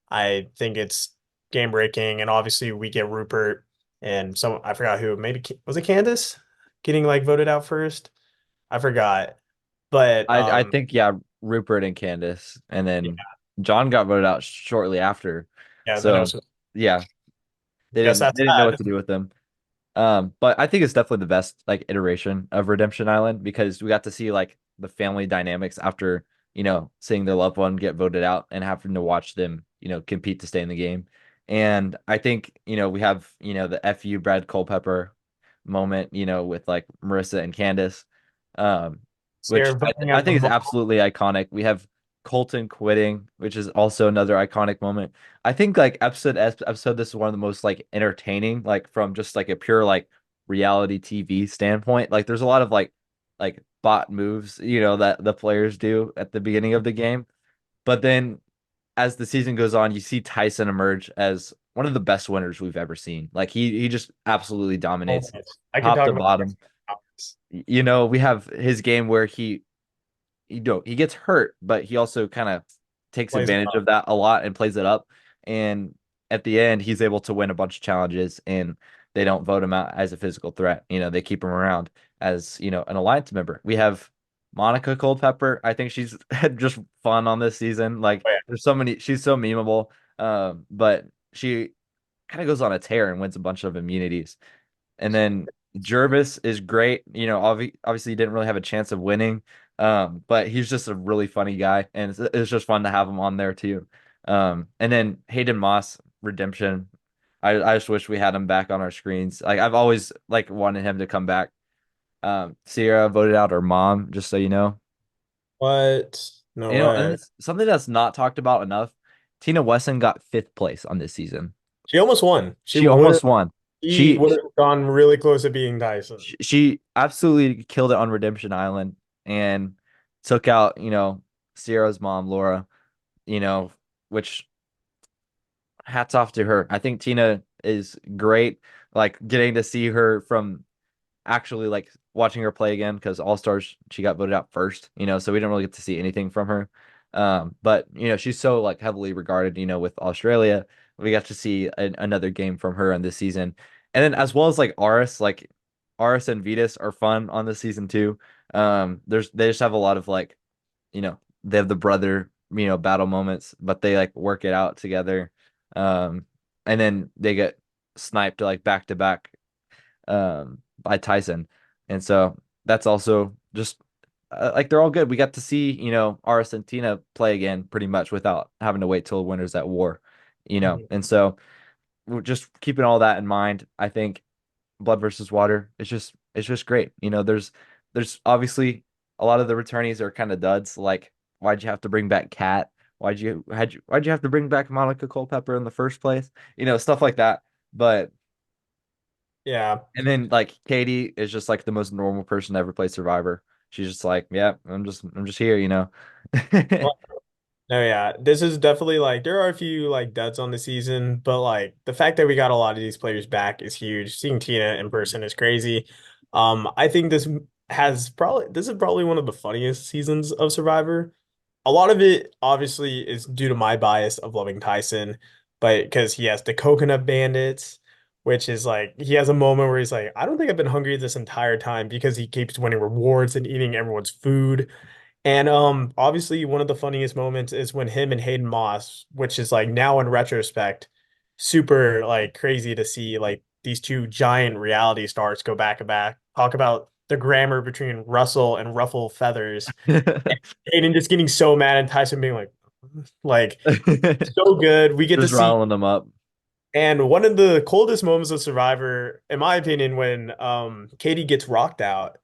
I think it's game breaking, and obviously we get Rupert and some I forgot who. Maybe was it Candace getting like voted out first? I forgot, but I think yeah, Rupert and Candace, and yeah, then John got voted out shortly after. yeah. Then it So was. yeah, they Guess didn't that's they didn't know what sad. to do with them. But I think it's definitely the best like iteration of Redemption Island because we got to see like the family dynamics after, seeing their loved one get voted out and having to watch them, compete to stay in the game. And I think, we have, the FU Brad Culpepper moment, with like Marissa and Candace. Um, which They're voting I out the think is mom. absolutely iconic. We have Colton quitting, which is also another iconic moment. I think like episode this is one of the most like entertaining, like from just like a pure like reality TV standpoint. Like there's a lot of like bot moves, that the players do at the beginning of the game. But then as the season goes on, you see Tyson emerge as one of the best winners we've ever seen. Like he just absolutely dominates I could top talk to about bottom. this. We have his game where he gets hurt, but he also kind of takes Plays it advantage up. of that a lot and plays it up. And at the end, he's able to win a bunch of challenges, and they don't vote him out as a physical threat. They keep him around as an alliance member. We have Monica Culpepper. I think she's just fun on this season. Like Oh, yeah. there's so many, she's so memeable. But she kind of goes on a tear and wins a bunch of immunities. And then Jervis is great. Obviously he didn't really have a chance of winning, but he's just a really funny guy, and it's just fun to have him on there too. And then Hayden Moss redemption. I just wish we had him back on our screens. Like I've always like wanted him to come back. Sierra voted out her mom, just so you know. What? No And way. it's something that's not talked about enough. Tina Wesson got fifth place on this season. She almost won. She almost won. She She would have gone really close to being Tyson. she absolutely killed it on Redemption Island and took out, Sierra's mom, Laura, you know, which hats off to her. I think Tina is great. Like getting to see her from actually like watching her play again because All Stars she got voted out first, so we didn't really get to see anything from her. But she's so like heavily regarded, with Australia. We got to see another game from her on this season, and then as well as like Aris and Vetus are fun on this season too. They just have a lot of like, they have the brother, battle moments, but they like work it out together. And then they get sniped like back to back by Tyson. And so that's also just like they're all good. We got to see, Aris and Tina play again pretty much without having to wait till Winners at War. Mhm. And so we're just keeping all that in mind. I think Blood versus Water is just it's just great. There's obviously a lot of the returnees are kind of duds. Like, why'd you have to bring back Kat? Why'd you have to bring back Monica Culpepper in the first place? Stuff like that. But Yeah. and then like Katie is just like the most normal person to ever play Survivor. She's just like, yeah, I'm just here. No, yeah, this is definitely like there are a few like duds on the season, but like the fact that we got a lot of these players back is huge. Seeing Tina in person is crazy. I think this is probably one of the funniest seasons of Survivor. A lot of it obviously is due to my bias of loving Tyson, but because he has the coconut bandits, which is like he has a moment where he's like, I don't think I've been hungry this entire time because he keeps winning rewards and eating everyone's food. And obviously one of the funniest moments is when him and Hayden Moss, which is like now in retrospect, super like crazy to see like these two giant reality stars go back to back, talk about the grammar between Russell and ruffle feathers. And Hayden just getting so mad and Tyson being like so good. We get to Just see riling them up. and one of the coldest moments of Survivor, in my opinion, when Katie gets rocked out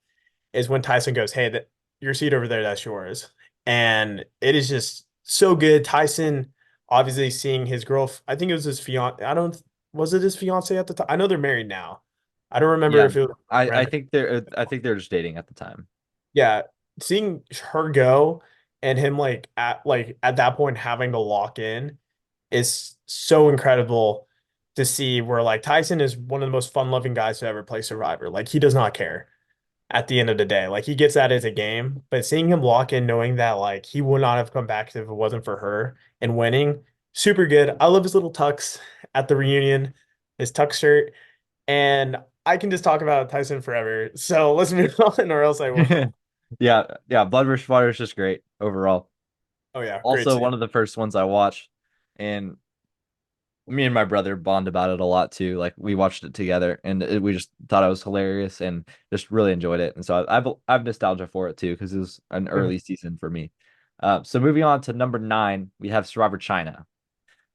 is when Tyson goes, "Hey, your seat over there, that's yours." And it is just so good. Tyson obviously seeing his girl, I think it was his fiance. I don't, was it his fiance at the time? I know they're married now. I don't remember Yeah, if it was I random. think they're just dating at the time. Yeah, seeing her go and him like at that point having to lock in is so incredible to see where like Tyson is one of the most fun-loving guys to ever play Survivor. Like he does not care at the end of the day. Like he gets that as a game, but seeing him lock in, knowing that like he would not have come back if it wasn't for her and winning, super good. I love his little tux at the reunion, his tux shirt, and I can just talk about Tyson forever. So let's move on, or else I will. Yeah, yeah, Blood Rush Water is just great overall. Oh yeah, great Also, scene. one of the first ones I watched, and me and my brother bond about it a lot too. Like we watched it together, and we just thought it was hilarious and just really enjoyed it. And so I've nostalgia for it too because it was an early season for me. So moving on to number 9, we have Survivor China.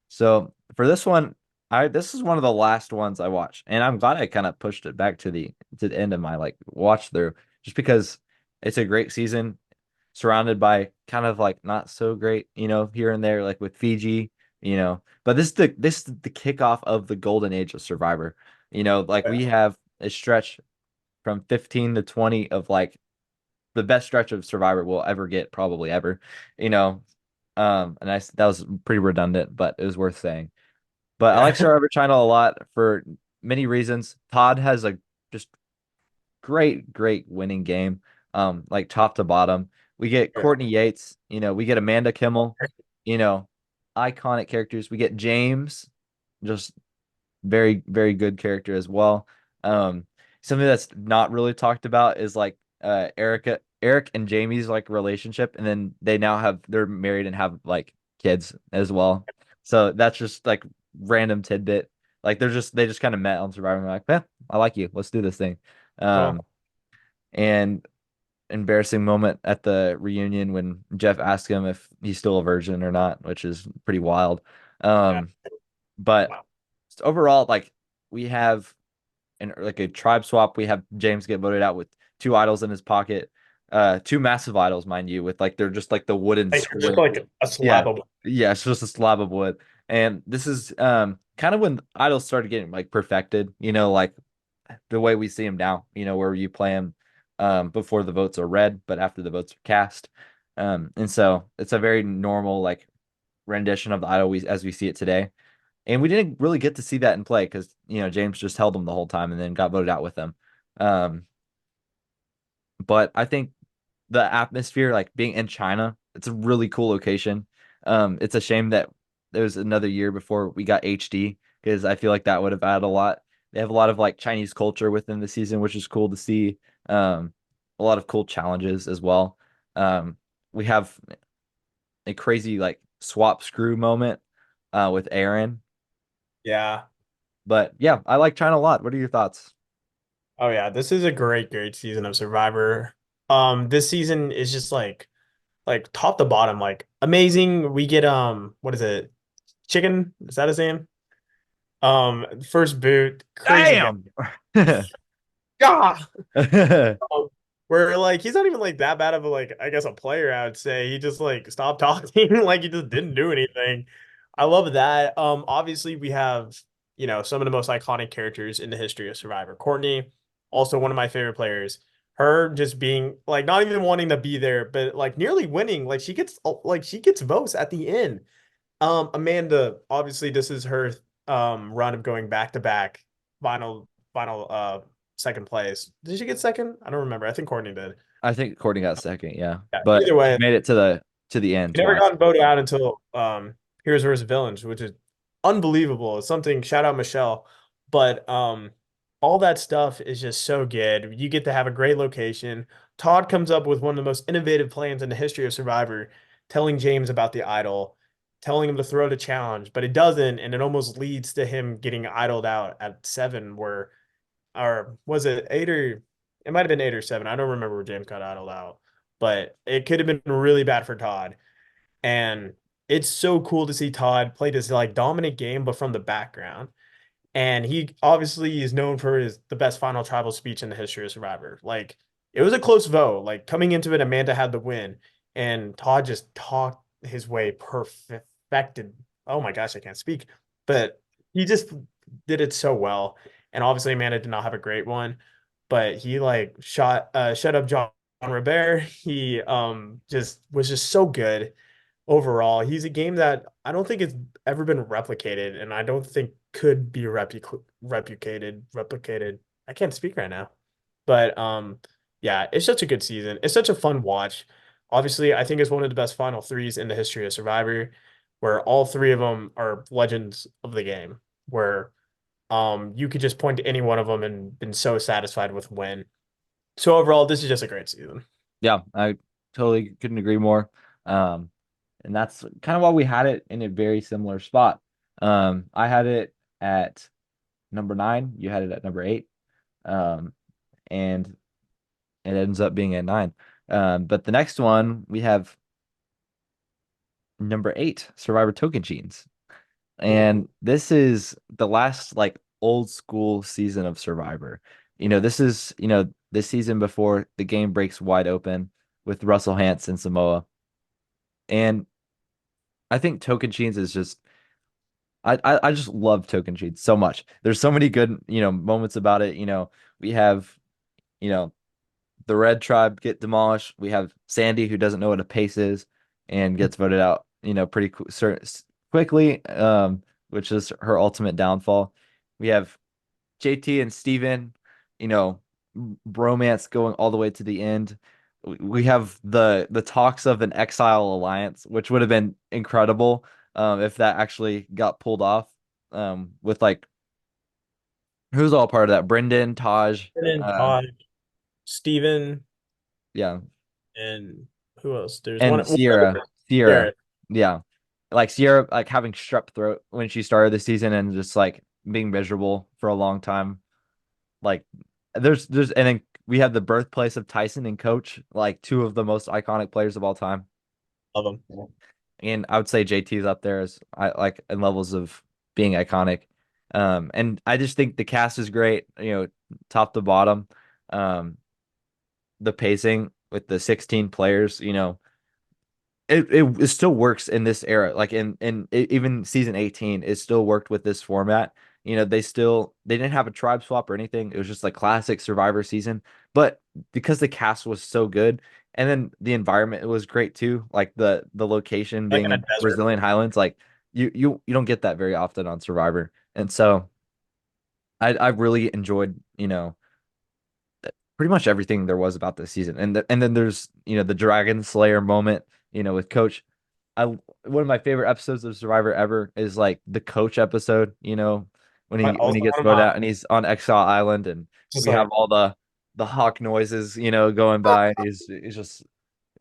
So for this one, I this is one of the last ones I watched, and I'm glad I kind of pushed it back to the end of my like watch through, just because it's a great season, surrounded by kind of like not so great, here and there, like with Fiji. But this is the kickoff of the golden age of Survivor. Like we have a stretch from 15 to 20 of like the best stretch of Survivor we'll ever get, probably ever. You know, and that was pretty redundant, but it was worth saying. But I like Yeah. Survivor China a lot for many reasons. Todd has a just great winning game, like top to bottom. We get Yeah. Courtney Yates, we get Amanda Kimmel, you know, iconic characters. We get James, just very good character as well. Um, Something that's not really talked about is like Eric and Jamie's like relationship, and then they're married and have like kids as well. So that's just like random tidbit. Like they just kind of met on Survivor and they're like, I like you. Let's do this thing. Oh, Um, and embarrassing moment at the reunion when Jeff asked him if he's still a virgin or not, which is pretty wild. yeah. Um, but Wow. overall, like we have like a tribe swap. We have James get voted out with 2 idols in his pocket, 2 massive idols, mind you, with like they're just like the wooden Like just square. like a Yeah, slab of yeah, it's just a slab of wood. And this is kind of when idols started getting like perfected, like the way we see them now, where you play them before the votes are read, but after the votes are cast. And so it's a very normal like rendition of the idol as we see it today. And we didn't really get to see that in play because James just held them the whole time and then got voted out with them. Um, but I think the atmosphere, like being in China, it's a really cool location. It's a shame that there was another year before we got HD because I feel like that would have added a lot. They have a lot of like Chinese culture within the season, which is cool to see. Um, a lot of cool challenges as well. We have a crazy like swap screw moment with Aaron. yeah. But yeah, I like China a lot. What are your thoughts? Oh yeah, this is a great season of Survivor. This season is just like top to bottom, like amazing. We get what is it? Chicken? Is that his name? First boot, crazy guy. Damn. Yeah. Um, where like he's not even like that bad of a like I guess a player, I would say. He just like stopped talking, like he just didn't do anything. I love that. Obviously we have, some of the most iconic characters in the history of Survivor. Courtney, also one of my favorite players. Her just being like not even wanting to be there, but like nearly winning. Like she gets votes at the end. Amanda, obviously this is her run of going back to back final second place. Did she get second? I don't remember. I think Courtney did. I think Courtney got second, yeah, Yeah. but Either she way, made it to the end she never twice. got voted out until Heroes vs. Villains, which is unbelievable. It's something, shout out Michelle. But all that stuff is just so good. You get to have a great location. Todd comes up with one of the most innovative plans in the history of Survivor, telling James about the idol, telling him to throw the challenge, but it doesn't, and it almost leads to him getting idled out at 7, where or was it 8 or it might have been 8 or 7. I don't remember where James got idled out, but it could have been really bad for Todd. And it's so cool to see Todd play this like dominant game, but from the background. And he obviously is known for the best final tribal speech in the history of Survivor. Like it was a close vote. Like coming into it, Amanda had the win, and Todd just talked his way perfected. Oh my gosh, I can't speak, but he just did it so well. And obviously, Amanda did not have a great one, but he like shut up John Robert. He just was just so good overall. He's a game that I don't think it's ever been replicated, and I don't think could be replicated. I can't speak right now, but yeah, it's such a good season. It's such a fun watch. Obviously, I think it's one of the best final threes in the history of Survivor, where all three of them are legends of the game. Where you could just point to any one of them and been so satisfied with win. So overall, this is just a great season. Yeah, I totally couldn't agree more. Um, and that's kind of why we had it in a very similar spot. I had it at number 9, you had it at number 8. Um, and it ends up being at 9. But the next one we have number 8, Survivor Tocantins. And this is the last like old school season of Survivor. This is, this season before the game breaks wide open with Russell Hantz and Samoa. And I think Tocantins is just I just love Tocantins so much. There's so many good, moments about it. We have, you know, the Red Tribe get demolished. We have Sandy who doesn't know what a pace is and gets voted out, pretty quickly, which is her ultimate downfall. We have JT and Steven, you know, bromance going all the way to the end. We have the talks of an Exile alliance, which would have been incredible if that actually got pulled off. With like who's all part of that? Brendan, Taj, And then uh, Todd, Steven, yeah, and who else? There's one. and Sierra, Garrett. yeah, like Sierra, like having strep throat when she started the season and just like being miserable for a long time. Like and then we have the birthplace of Tyson and Coach, like two of the most iconic players of all time. Love him. And I would say JT's up there as I like in levels of being iconic. And I just think the cast is great, top to bottom. Um, the pacing with the 16 players, it still works in this era. Like even season 18, it still worked with this format. They didn't have a tribe swap or anything. It was just like classic Survivor season. But because the cast was so good, and then the environment was great too, like the location Like being in a in desert. Brazilian Highlands, like you don't get that very often on Survivor. And so I really enjoyed, pretty much everything there was about this season. And then there's, the Dragon Slayer moment, with Coach. One of my favorite episodes of Survivor ever is like the Coach episode, when he Also gets one of voted mine. out and he's on Exile Island and Just we have like all the hawk noises, going by and he's just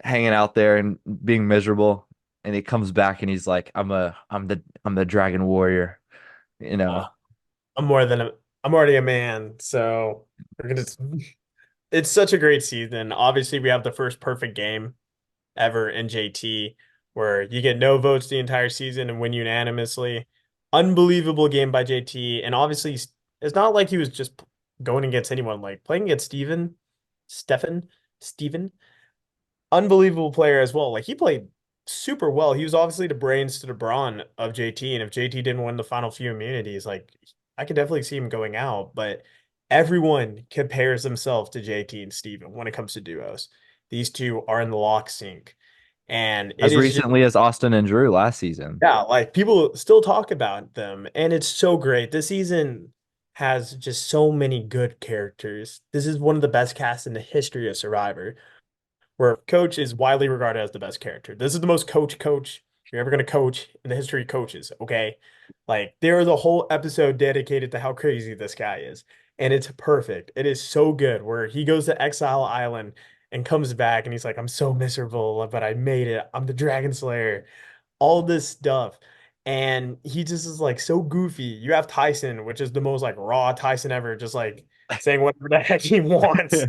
hanging out there and being miserable. And he comes back and he's like, I'm the Dragon Warrior, you uh, know. I'm more than a I'm already a man. So we're gonna. It's such a great season. Obviously, we have the first perfect game ever in JT, where you get no votes the entire season and win unanimously. Unbelievable game by JT. And obviously, it's not like he was just going against anyone, like playing against Stefan. Steven, unbelievable player as well. Like he played super well. He was obviously the brains to the brawn of JT, and if JT didn't win the final few immunities, like I could definitely see him going out. But everyone compares themselves to JT and Steven when it comes to duos. These two are in the lock sync, and it As is just recently as Austin and Drew last season. yeah, like people still talk about them, and it's so great. This season has just so many good characters. This is one of the best casts in the history of Survivor, where Coach is widely regarded as the best character. This is the most coach you're ever going to coach in the history of coaches, okay? Like there is a whole episode dedicated to how crazy this guy is, and it's perfect. It is so good where he goes to Exile Island and comes back and he's like, I'm so miserable, but I made it. I'm the Dragon Slayer, all this stuff. And he just is like so goofy. You have Tyson, which is the most like raw Tyson ever, just like saying whatever the heck he wants.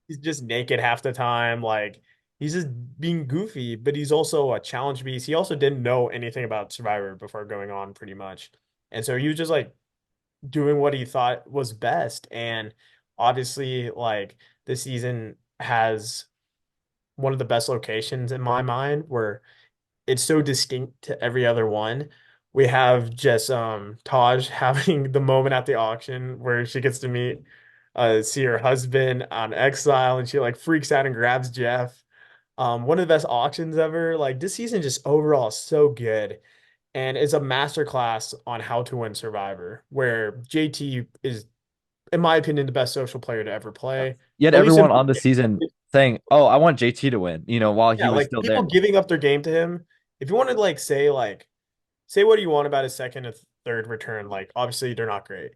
He's just naked half the time. Like he's just being goofy, but he's also a challenge beast. He also didn't know anything about Survivor before going on, pretty much. And so he was just like doing what he thought was best. And obviously, like this season has one of the best locations in my mind where it's so distinct to every other one. We have just Taj having the moment at the auction where she gets to meet see her husband on Exile and she like freaks out and grabs Jeff. One of the best auctions ever. Like this season just overall is so good. And it's a masterclass on how to win Survivor, where JT is, in my opinion, the best social player to ever play. Yet At least in everyone on the season saying, "Oh, I want JT to win," while he yeah, was like still people there. giving up their game to him. If you want to say what you want about his second and third return, like obviously they're not great.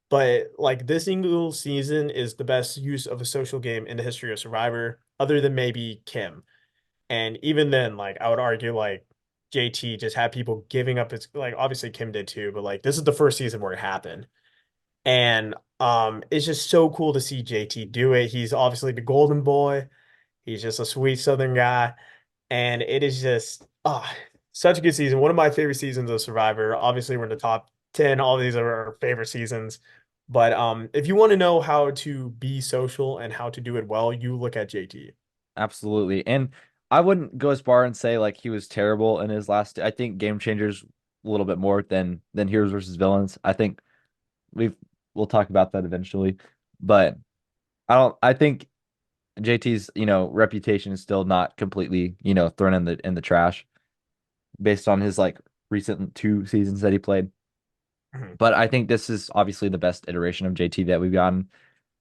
But like this single season is the best use of a social game in the history of Survivor, other than maybe Kim. And even then, like I would argue like JT just had people giving up his like obviously Kim did too, but like this is the first season where it happened. And it's just so cool to see JT do it. He's obviously the golden boy. He's just a sweet southern guy. And it is just such a good season. One of my favorite seasons of Survivor. Obviously, we're in the top 10. All these are our favorite seasons. But if you want to know how to be social and how to do it well, you look at JT. Absolutely. And I wouldn't go as far and say like he was terrible in his last. I think Game Changers a little bit more than Heroes versus Villains. I think we've we'll talk about that eventually, but I think JT's reputation is still not completely thrown in the trash based on his like recent 2 seasons that he played. Mhm. But I think this is obviously the best iteration of JT that we've gotten.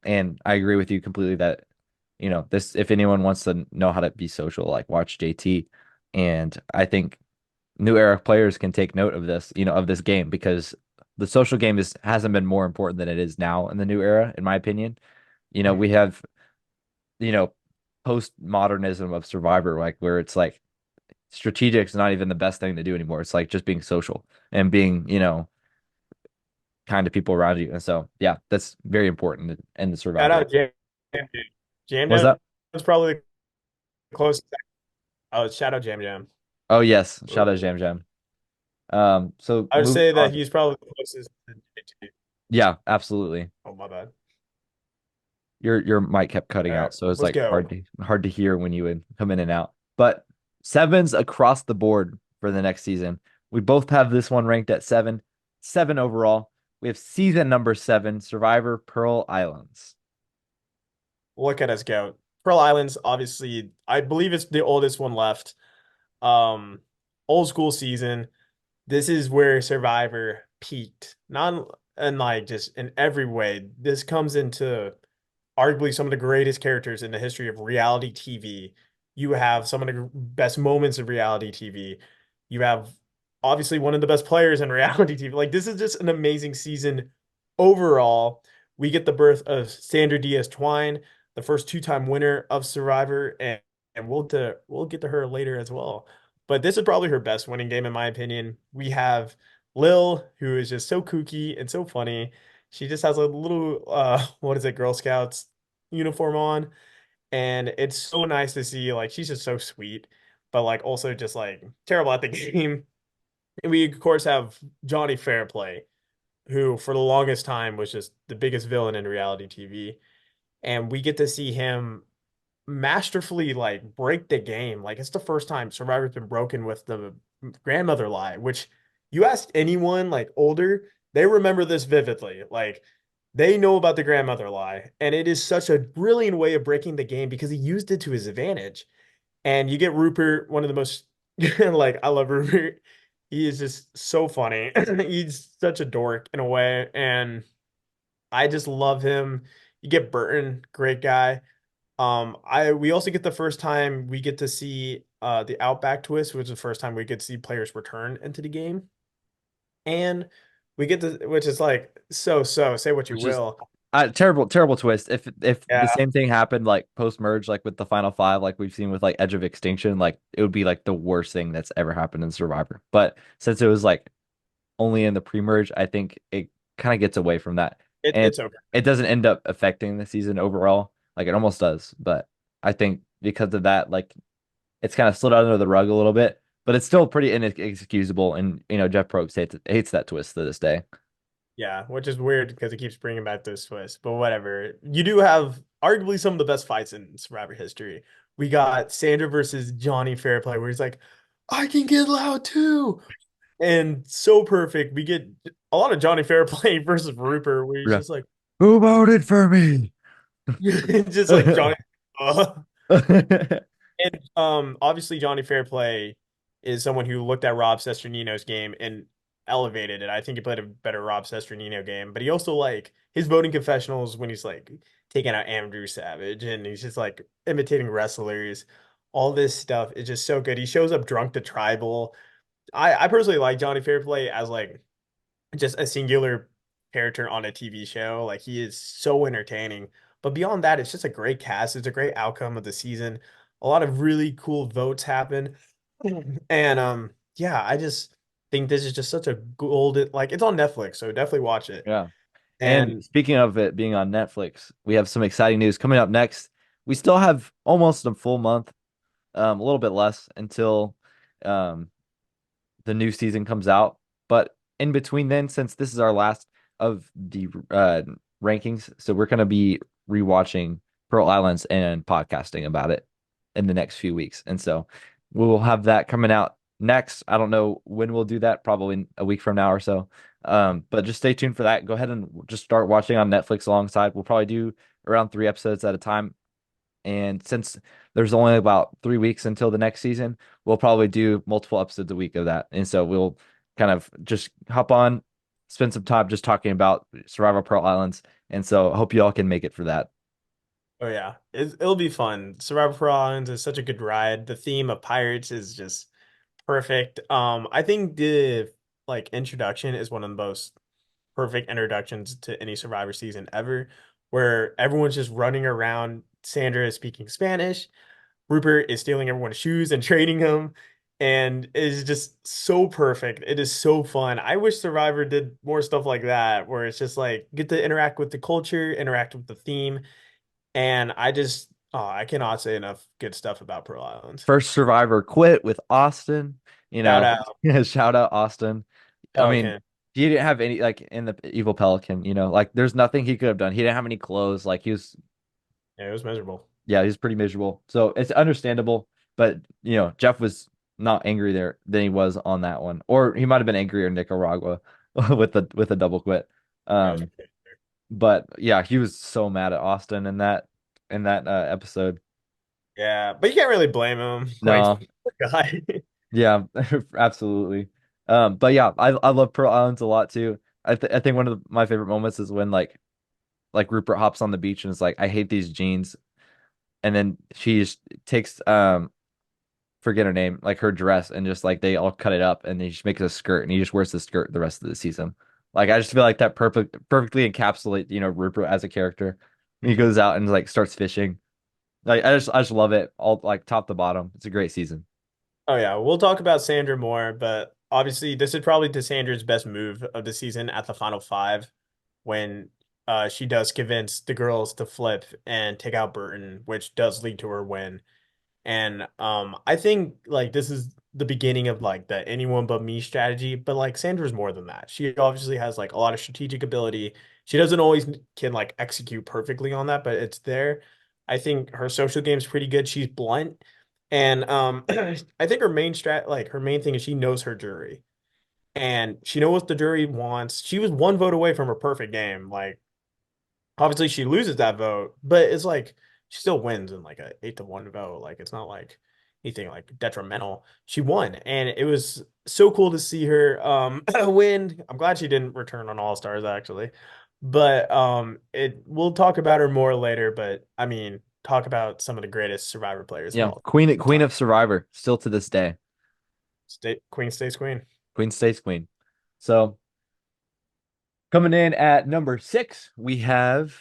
And I agree with you completely that, this, if anyone wants to know how to be social, like watch JT. And I think new era players can take note of this, of this game because the social game hasn't been more important than it is now in the new era, in my opinion. We Mhm. have, you know, postmodernism of Survivor, like where it's like strategic is not even the best thing to do anymore. It's like just being social and being, kind of people around you. And so, yeah, that's very important in the Shout Survivor. out Jam Jam. Jam Was Jam that? was probably the closest. Oh, shout out Jam Jam. Oh, yes. Shout out Oh. Jam Jam. So I would moving say that on. he's probably the closest to JT. Yeah, absolutely. Oh, my bad. Your mic kept All cutting right, out, so it's let's like go. hard to hear when you would come in and out. But sevens across the board for the next season. We both have this one ranked at seven, seven overall. We have season number seven, Survivor Pearl Islands. Look at us go. Pearl Islands, obviously, I believe it's the oldest one left. Um, Old school season. This is where Survivor peaked. Not in like just in every way. This comes into arguably some of the greatest characters in the history of reality TV. You have some of the best moments of reality TV. You have obviously one of the best players in reality TV. Like this is just an amazing season overall. We get the birth of Sandra Diaz Twine, the first two-time winner of Survivor, and we'll get to her later as well. But this is probably her best winning game in my opinion. We have Lil, who is just so kooky and so funny. She just has a little what is it, Girl Scouts uniform on. And it's so nice to see like she's just so sweet, but like also just like terrible at the game. And we of course have Johnny Fairplay, who for the longest time was just the biggest villain in reality TV. And we get to see him masterfully like break the game. Like it's the first time Survivor's been broken with the grandmother lie, which you ask anyone like older, they remember this vividly. Like they know about the grandmother lie, and it is such a brilliant way of breaking the game because he used it to his advantage. And you get Rupert, one of the most like I love Rupert. He is just so funny. He's such a dork in a way, and I just love him. You get Burton, great guy. I we also get the first time we get to see the Outback twist, which is the first time we get to see players return into the game. And we get to which is like so say what you which is will. terrible twist. If the Yeah, same thing happened like post merge, like with the final five, like we've seen with like Edge of Extinction, like it would be like the worst thing that's ever happened in Survivor. But since it was like only in the pre-merge, I think it kind of gets away from that, and it's okay. it doesn't end up affecting the season overall. Like it almost does, but I think because of that, like it's kind of slid under the rug a little bit. But it's still pretty inexcusable, and Jeff Probst hates that twist to this day. Yeah, which is weird because it keeps bringing back this twist, but whatever. You do have arguably some of the best fights in Survivor history. We got Sandra versus Johnny Fairplay, where he's like, I can get loud too. And so perfect. We get a lot of Johnny Fairplay versus Rupert, where he's Yeah. just like, Who voted for me? just like Johnny. uh, And obviously Johnny Fairplay is someone who looked at Rob Cesternino's game and elevated it. I think he played a better Rob Cesternino game, but he also like his voting confessionals when he's like taking out Andrew Savage and he's just like imitating wrestlers. All this stuff is just so good. He shows up drunk to tribal. I personally like Johnny Fairplay as like just a singular character on a TV show. Like he is so entertaining. But beyond that, it's just a great cast. It's a great outcome of the season. A lot of really cool votes happen. And yeah, I just think this is just such a golden like it's on Netflix, so definitely watch it. Yeah. And And speaking of it being on Netflix, we have some exciting news coming up next. We still have almost a full month, a little bit less until um, the new season comes out. But in between then, since this is our last of the rankings, so we're going to be rewatching Pearl Islands and podcasting about it in the next few weeks. And so we will have that coming out next. I don't know when we'll do that, probably a week from now or so. But just stay tuned for that. Go ahead and just start watching on Netflix alongside. We'll probably do around 3 episodes at a time. And since there's only about 3 weeks until the next season, we'll probably do multiple episodes a week of that. And so we'll kind of just hop on, spend some time just talking about Survival Pearl Islands. And so I hope you all can make it for that. oh yeah, it'll be fun. Survivor for All Islands is such a good ride. The theme of pirates is just perfect. I think the like introduction is one of the most perfect introductions to any Survivor season ever, where everyone's just running around. Sandra is speaking Spanish. Rupert is stealing everyone's shoes and trading them, and it's just so perfect. It is so fun. I wish Survivor did more stuff like that, where it's just like get to interact with the culture, interact with the theme, and I just I cannot say enough good stuff about Pearl Islands. First Survivor quit with Austin, Shout out shout out Austin. I mean, Pelican. he didn't have any like in the Evil Pelican, like there's nothing he could have done. He didn't have any clothes. Like he was Yeah, it was miserable. Yeah, he's pretty miserable. So it's understandable, but Jeff was not angry there than he was on that one. Or he might have been angrier in Nicaragua with the double quit. Yeah, it was Um, but yeah, he was so mad at Austin in that episode. yeah, but you can't really blame him. Like, No, poor guy. yeah, absolutely. But yeah, I love Pearl Islands a lot too. I think one of my favorite moments is when like Rupert hops on the beach and is like, I hate these jeans, and then she just takes forget her name, like her dress, and just like they all cut it up and then she makes a skirt and he just wears the skirt the rest of the season. Like I just feel like that perfectly encapsulate, Rupert as a character. He goes out and like starts fishing. Like I just love it all like top to bottom. It's a great season. Oh yeah, we'll talk about Sandra more, but obviously this is probably Sandra's best move of the season at the final five when she does convince the girls to flip and take out Burton, which does lead to her win. And I think like this is the beginning of like the anyone but me strategy, but like Sandra's more than that. She obviously has like a lot of strategic ability. She doesn't always can like execute perfectly on that, but it's there. I think her social game's pretty good. She's blunt. And I think her her main thing is she knows her jury. And she knows what the jury wants. She was one vote away from a perfect game. Like, obviously she loses that vote, but it's like she still wins in like a 8-1 vote. Like it's not like anything like detrimental. She won, and it was so cool to see her win. I'm glad she didn't return on All Stars actually, but it we'll talk about her more later. But I mean, talk about some of the greatest Survivor players of Yeah, all Queen time. of Survivor, still to this day. Queen stays queen. Queen stays queen. So coming in at number 6, we have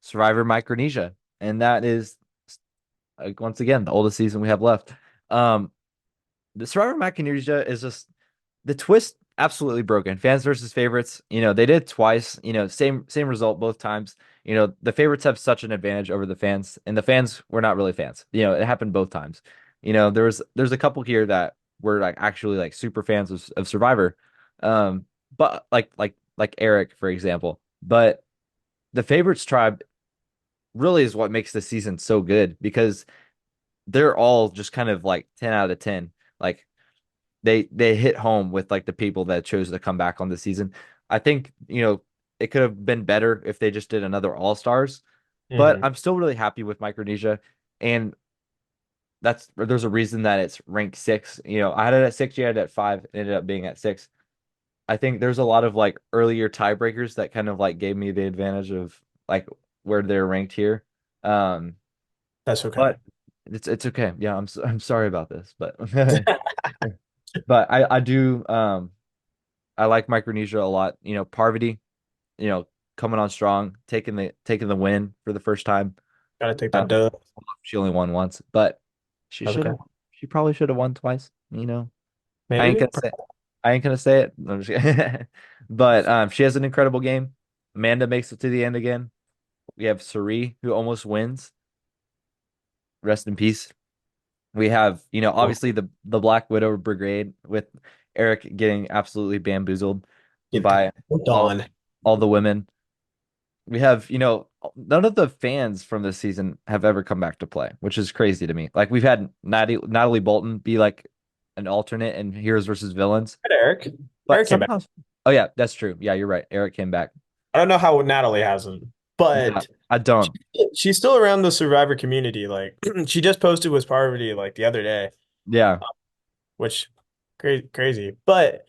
Survivor Micronesia, and that is once again the oldest season we have left. Um, the Survivor Micronesia is just the twist absolutely broken. Fans versus favorites. They did twice. Same result both times. The favorites have such an advantage over the fans, and the fans were not really fans. It happened both times. There's a couple here that were like actually like super fans of Survivor. But like Eric, for example. But the favorites tribe really is what makes the season so good because they're all just kind of like 10 out of 10. Like they hit home with like the people that chose to come back on the season. I think, it could have been better if they just did another All Stars, but Hmm. I'm still really happy with Micronesia. And there's a reason that it's ranked 6. I had it at 6, you had it at 5, it ended up being at 6. I think there's a lot of like earlier tiebreakers that kind of like gave me the advantage of like where they're ranked here. Um, That's okay. but it's okay. Yeah, I'm sorry about this, but but I do I like Micronesia a lot. Parvati, you know, coming on strong, taking the win for the first time. Gotta take that Um, dub. she only won once, but she That's should okay. have she probably should have won twice. I ain't Maybe. gonna say I ain't gonna say it. I'm just kidding. But she has an incredible game. Amanda makes it to the end again. We have Suri who almost wins. Rest in peace. We have, obviously the Black Widow Brigade with Eric getting absolutely bamboozled Get by all on. all the women. We have, none of the fans from this season have ever come back to play, which is crazy to me. Like we've had Natalie Bolton be like an alternate in Heroes versus Villains, Eric. but Eric came back. somehow, oh yeah, that's true. Yeah, you're right. Eric came back. I don't know how Natalie hasn't, Yeah, but I don't. she's still around the Survivor community. Like she just posted with Parvati like the other day, Yeah, which crazy. But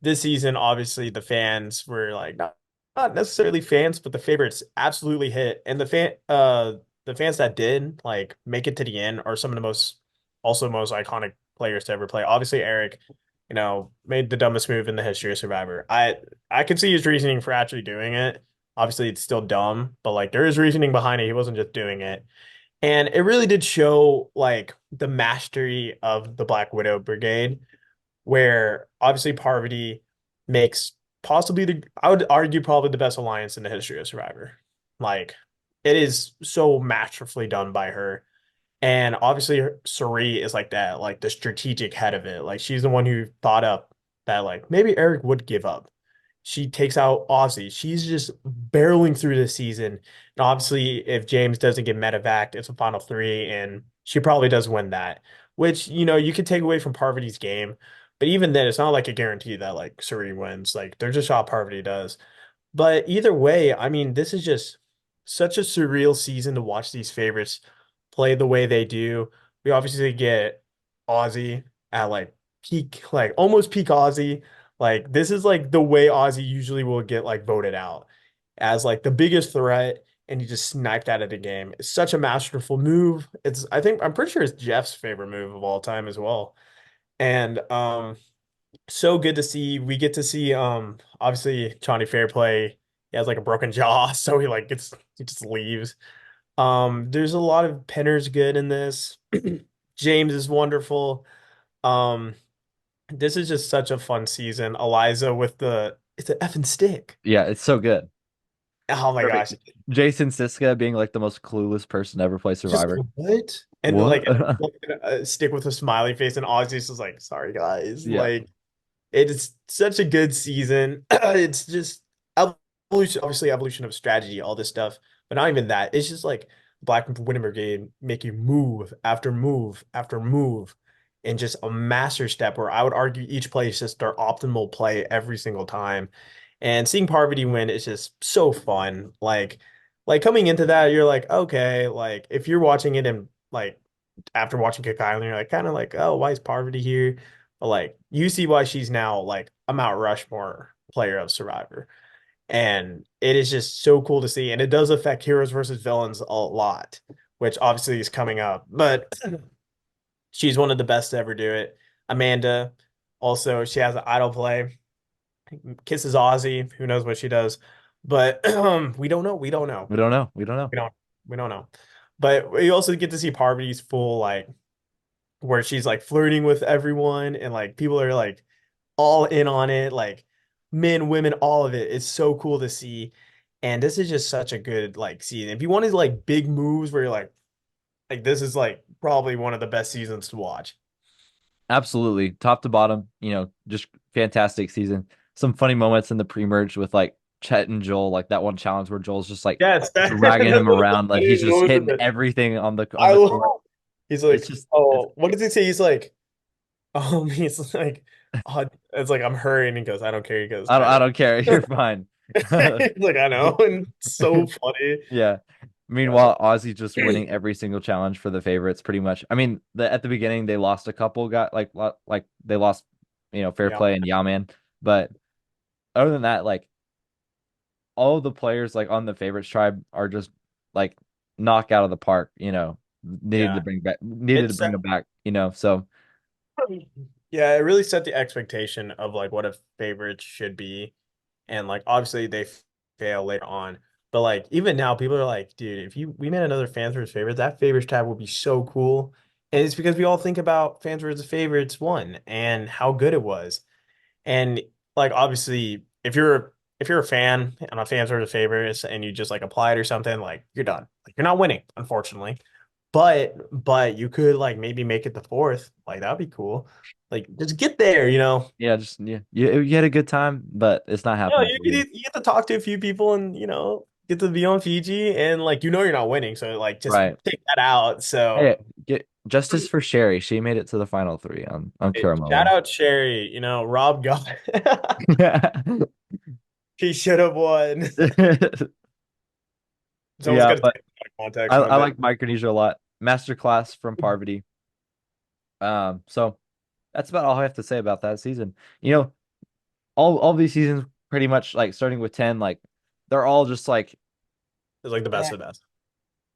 this season, obviously the fans were like not necessarily fans, but the favorites absolutely hit. And the fans that did like make it to the end are some of the most iconic players to ever play. Obviously, Eric, made the dumbest move in the history of Survivor. I can see his reasoning for actually doing it. Obviously, it's still dumb, but like there is reasoning behind it. He wasn't just doing it. And it really did show like the mastery of the Black Widow Brigade where obviously Parvati makes possibly I would argue probably the best alliance in the history of Survivor. Like it is so masterfully done by her. And obviously Suri is like that, like the strategic head of it. Like she's the one who thought up that like maybe Eric would give up. She takes out Ozzy. She's just barreling through the season. And obviously, if James doesn't get medevac, it's a final three, and she probably does win that. Which, you could take away from Parvati's game. But even then, it's not like a guarantee that like Suri wins. Like there's a shot Parvati does. But either way, I mean, this is just such a surreal season to watch these favorites play the way they do. We obviously get Ozzy at like peak, like almost peak Ozzy. Like this is like the way Ozzy usually will get like voted out as like the biggest threat, and he just sniped out of the game. It's such a masterful move. I'm pretty sure it's Jeff's favorite move of all time as well. And so good to see. We get to see obviously Johnny Fairplay. He has like a broken jaw, so he just leaves. There's a lot of Penner's good in this. James is wonderful. Um, this is just such a fun season. Eliza with it's an effing stick. yeah, it's so good. Oh my Perfect. gosh. Jason Siska being like the most clueless person to ever play Just Survivor. what? And What? like a stick with a smiley face, and Ozzy's just like, sorry guys. Yeah. Like it is such a good season. It's just evolution, obviously evolution of strategy, all this stuff. but not even that. It's just like Black Winterberg game make you move after move after move in just a master step where I would argue each play is just their optimal play every single time. And seeing Parvati win is just so fun. Like coming into that, you're like, okay, like if you're watching it and like after watching Kick Island, you're like kind of like, oh, why is Parvati here? But like you see why she's now like a Mount Rushmore player of Survivor. And it is just so cool to see. And it does affect heroes versus villains a lot, which obviously is coming up. But she's one of the best to ever do it. Amanda, also, she has an idol play, kisses Ozzy. Who knows what she does? But we don't know. We don't know. We don't know. We don't know. We don't. We don't know. But we also get to see Parvati's full like where she's like flirting with everyone and like people are like all in on it, like men, women, all of it. It's so cool to see. And this is just such a good like season. If you wanted like big moves where you're like this is like probably one of the best seasons to watch. Absolutely. Top to bottom, just fantastic season. Some funny moments in the pre-merge with like Chet and Joel, like that one challenge where Joel's just like Yeah, it's that. dragging That's him one of the around, like he's funniest just moments of hitting it. everything on I the court. love. He's It's like, just it's oh, what does he say? He's like, he's like, oh, it's like I'm hurrying. He goes, I don't care. He goes, I I know. don't care. You're fine. He's like, I know, and it's so funny. Yeah. Meanwhile, Ozzy just winning every single challenge for the favorites, pretty much. I mean, at the beginning they lost a couple, got like they lost, Fair Yeah, Play and Yaman, but other than that, like all of the players like on the favorites tribe are just like knock out of the park, yeah. needed to It's bring them back, So yeah, it really set the expectation of like what a favorite should be. And like obviously they fail later on. But like even now people are like, dude, if you we made another fans versus favorites, that favorites tab would be so cool. And it's because we all think about fans versus favorites one and how good it was. And like obviously if you're a fan and a fans versus favorites and you just like apply it or something, like you're done. Like you're not winning, unfortunately. But you could like maybe make it the fourth. Like that would be cool. Like just get there, you know. yeah, just yeah, you had a good time, but it's not You know, happening for you. you get to talk to a few people and get to be on Fiji and like you're not winning, so like just Right. take that out. So Hey, get justice for Sherry. She made it to the final three on shout Karamoa. out Sherry. Rob got he should have won. Someone's Yeah, got to but take context I from it. like Micronesia a lot. Masterclass from Parvati. So that's about all I have to say about that season. All these seasons pretty much like starting with 10, like they're all just like It's like the best eh, of the best.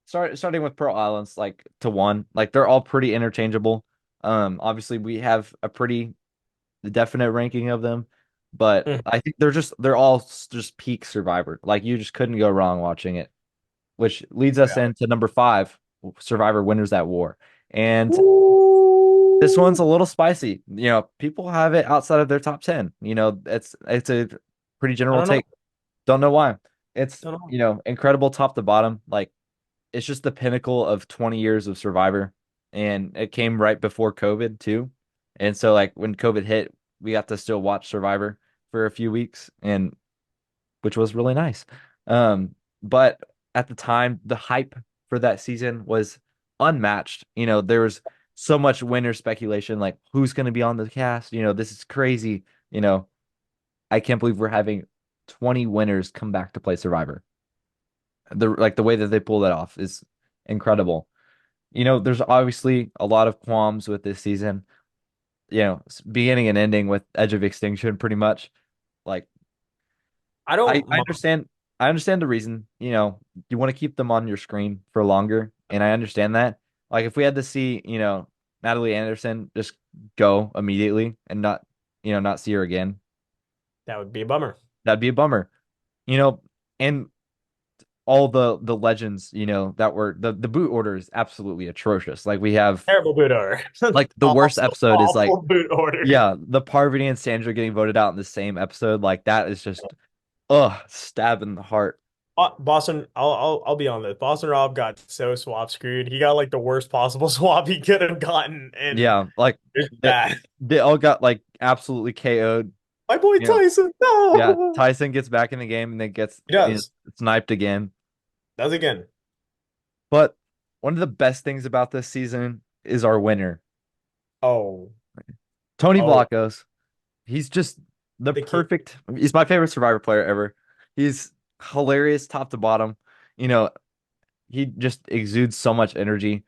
starting with Pearl Islands like to one, like they're all pretty interchangeable. Obviously we have a pretty definite ranking of them, but Mm, I think they're all just peak Survivor. Like you just couldn't go wrong watching it, which leads us yeah. into number 5, Survivor Winners at War. And this one's Ooh. a little spicy. People have it outside of their top 10. It's a pretty I general don't know. take. Don't know why. It's, Don't know. incredible top to bottom. Like it's just the pinnacle of 20 years of Survivor. And it came right before COVID too. And so like when COVID hit, we got to still watch Survivor for a few weeks and which was really nice. But at the time, the hype for that season was unmatched. There was so much winner speculation, like who's going to be on the cast. This is crazy. I can't believe we're having 20 winners come back to play Survivor. The way that they pull that off is incredible. There's obviously a lot of qualms with this season. Beginning and ending with Edge of Extinction, pretty much. Like I I, don't I mind. understand I understand the reason, you want to keep them on your screen for longer, and I understand that. Like if we had to see, Natalie Anderson just go immediately and not see her again, That would be a bummer. that'd be a bummer. You know, and all the legends, that were the boot order is absolutely atrocious. Like we have Terrible boot order. like the worst Awful, episode is like awful boot order. yeah, the Parvati and Sandra getting voted out in the same episode. Like that is just stab in the heart. Boston, I'll be on this. Boston Rob got so swap screwed. He got like the worst possible swap he could have gotten, and Yeah, like it's they, bad. they all got like absolutely KO'd. My boy You know, Tyson, yeah, no. Tyson gets back in the game and then gets He does. sniped again. Does again. But one of the best things about this season is our winner, Oh, Tony oh, Vlachos. He's just the the king. perfect. He's my favorite Survivor player ever. He's hilarious top to bottom. You know, he just exudes so much energy,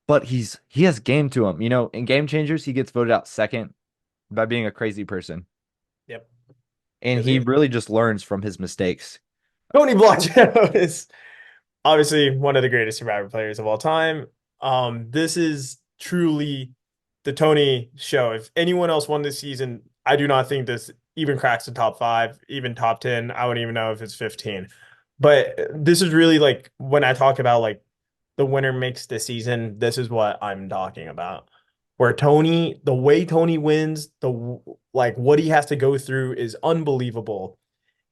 but he has game to him. In Game Changers, he gets voted out second by being a crazy person, Yep. and Does he again. really just learns from his mistakes. Tony Blanchard is obviously one of the greatest Survivor players of all time. This is truly the Tony show. If anyone else won this season, I do not think this even cracks the top five, even top 10. I wouldn't even know if it's 15. But this is really like when I talk about like the winner makes the season, this is what I'm talking about. Where Tony, the way Tony wins, the like what he has to go through is unbelievable.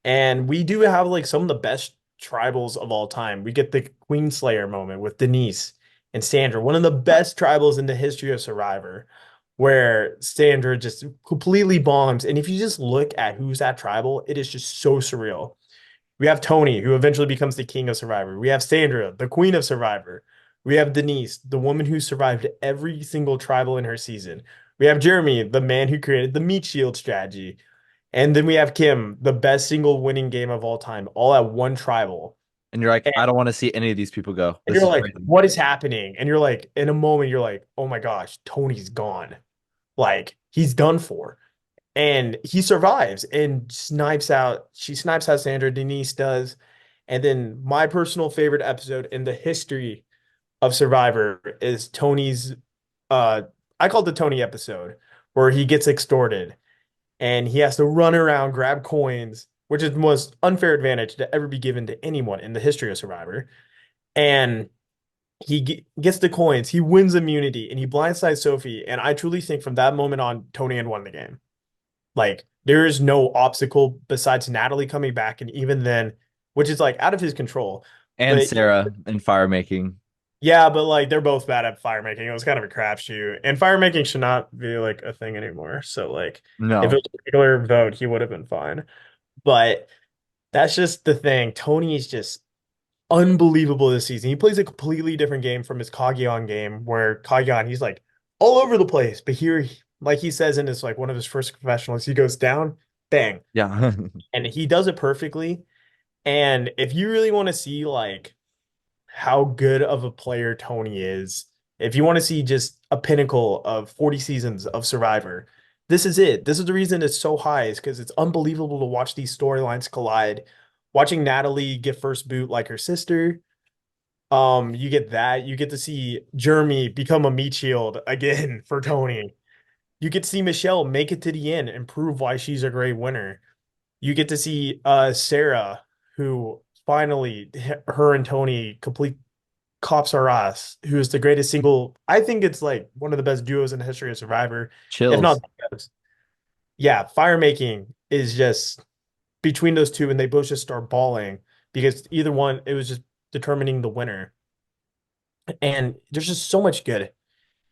And we do have like some of the best tribals of all time. We get the Queen Slayer moment with Denise and Sandra, one of the best tribals in the history of Survivor, where Sandra just completely bombs. And if you just look at who's that tribal, it is just so surreal. We have Tony, who eventually becomes the king of Survivor. We have Sandra, the queen of Survivor. We have Denise, the woman who survived every single tribal in her season. We have Jeremy, the man who created the meat shield strategy. And then we have Kim, the best single winning game of all time, all at one tribal. And you're like, And, I don't want to see any of these people go. and This you're is like, crazy. what is happening? And you're like, in a moment, you're like, oh my gosh, Tony's gone. Like, he's done for. And he survives and she snipes out Sandra, Denise does. And then my personal favorite episode in the history of Survivor is Tony's, uh, I call it the Tony episode, where he gets extorted and he has to run around, grab coins, which is the most unfair advantage to ever be given to anyone in the history of Survivor. And he gets the coins, he wins immunity, and he blindsides Sophie. And I truly think from that moment on, Tony had won the game. Like there is no obstacle besides Natalie coming back, and even then, which is like out of his control. And But Sarah in fire making. yeah, but like they're both bad at fire making. It was kind of a crapshoot, and fire making should not be like a thing anymore. So like, if it No. was a regular vote, he would have been fine. But that's just the thing. Tony is just unbelievable this season. He plays a completely different game from his Kagyan game, where Kagyan he's like all over the place, but here, like he says in his like one of his first confessionals, he goes down, bang, Yeah. and he does it perfectly. And if you really want to see like how good of a player Tony is, if you want to see just a pinnacle of 40 seasons of Survivor, this is it. This is the reason it's so high, is because it's unbelievable to watch these storylines collide. Watching Natalie get first boot like her sister, you get that. You get to see Jeremy become a meat shield again for Tony. You get to see Michelle make it to the end and prove why she's a great winner. You get to see Sarah, who finally her and Tony complete cops our ass, who is the greatest single. I think it's like one of the best duos in the history of Survivor, if not Chills. the best. Yeah, fire making is just between those two, and they both just start bawling because either one, it was just determining the winner. And there's just so much good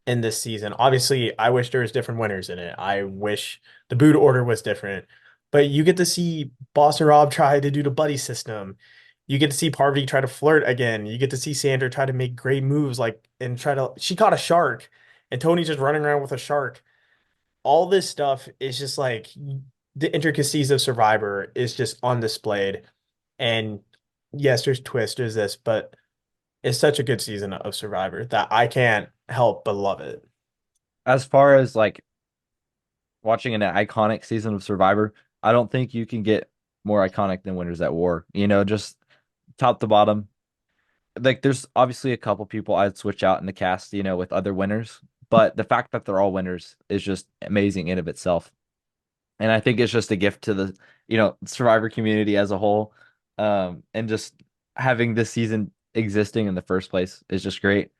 in this season. Obviously, I wish there was different winners in it. I wish the boot order was different. But you get to see Boston Rob try to do the buddy system. You get to see Parvati try to flirt again. You get to see Sandra try to make great moves, like and try to. She caught a shark, and Tony's just running around with a shark. All this stuff is just like the intricacies of Survivor is just on displayed. And yes, there's twists, there's this, but it's such a good season of Survivor that I can't help but love it. As far as like watching an iconic season of Survivor, I don't think you can get more iconic than Winners at War. Just top to bottom. Like there's obviously a couple people I'd switch out in the cast, with other winners, but the fact that they're all winners is just amazing in of itself. And I think it's just a gift to the, Survivor community as a whole. And just having this season existing in the first place is just great.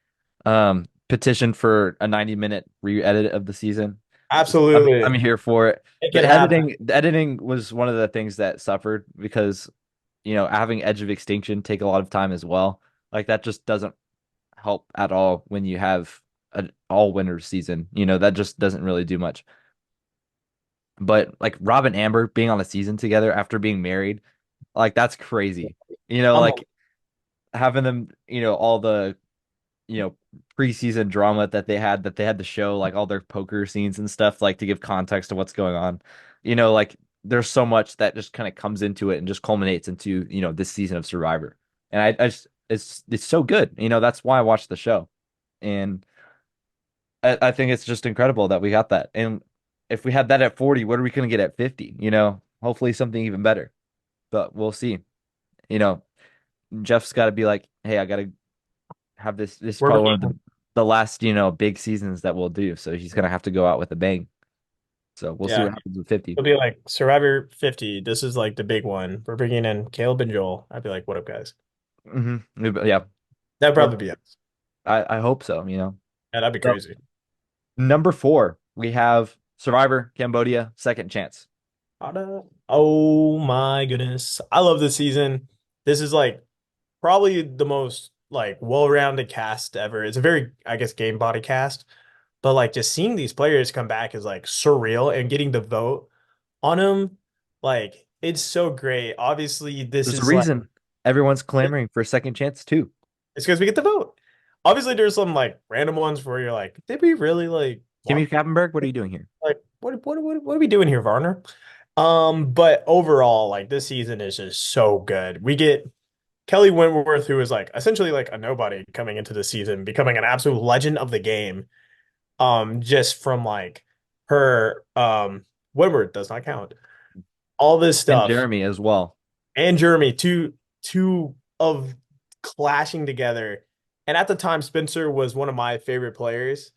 Petition for a 90-minute re-edit of the season. I'm Absolutely. here for it. It The can happen. editing was one of the things that suffered because, having Edge of Extinction take a lot of time as well. Like that just doesn't help at all when you have an all winners season. That just doesn't really do much. But like Rob and Amber being on a season together after being married, like that's crazy. I'm Like having them, all the, you know, preseason drama that they had to show, like all their poker scenes and stuff, like to give context to what's going on. Like there's so much that just kind of comes into it and just culminates into, this season of Survivor. And I just it's so good. That's why I watched the show. And I think it's just incredible that we got that. And if we had that at 40, what are we gonna get at 50? Hopefully something even better. But we'll see. You know, Jeff's got to be like, hey, I got to have this. This is We're probably one of bringing, the last, big seasons that we'll do. So he's gonna have to go out with a bang. So we'll see yeah, what happens with 50. it'll be like Survivor 50. This is like the big one. We're bringing in Caleb and Joel. I'd be like, what up, guys? Yeah, That'd well, probably be us. I hope so. Yeah, that'd be So crazy. number 4, we have Survivor Cambodia Second Chance. Oh my goodness. I love this season. This is like probably the most like well-rounded cast ever. It's a very, I guess, game body cast, but like just seeing these players come back is like surreal and getting the vote on them, like it's so great. Obviously, this There's a is like reason everyone's clamoring for a second chance too. it's because we get the vote. Obviously, there's some like random ones where you're like, did we really like Kimmy want Kappenberg, what are you doing here? like what are we doing here, Varner? But overall, like this season is just so good. We get Kelly Wentworth, who is like essentially like a nobody coming into the season, becoming an absolute legend of the game. Just from like her Wentworth does not count. All this And stuff. Jeremy as well. And Jeremy, two of clashing together. And at the time, Spencer was one of my favorite players.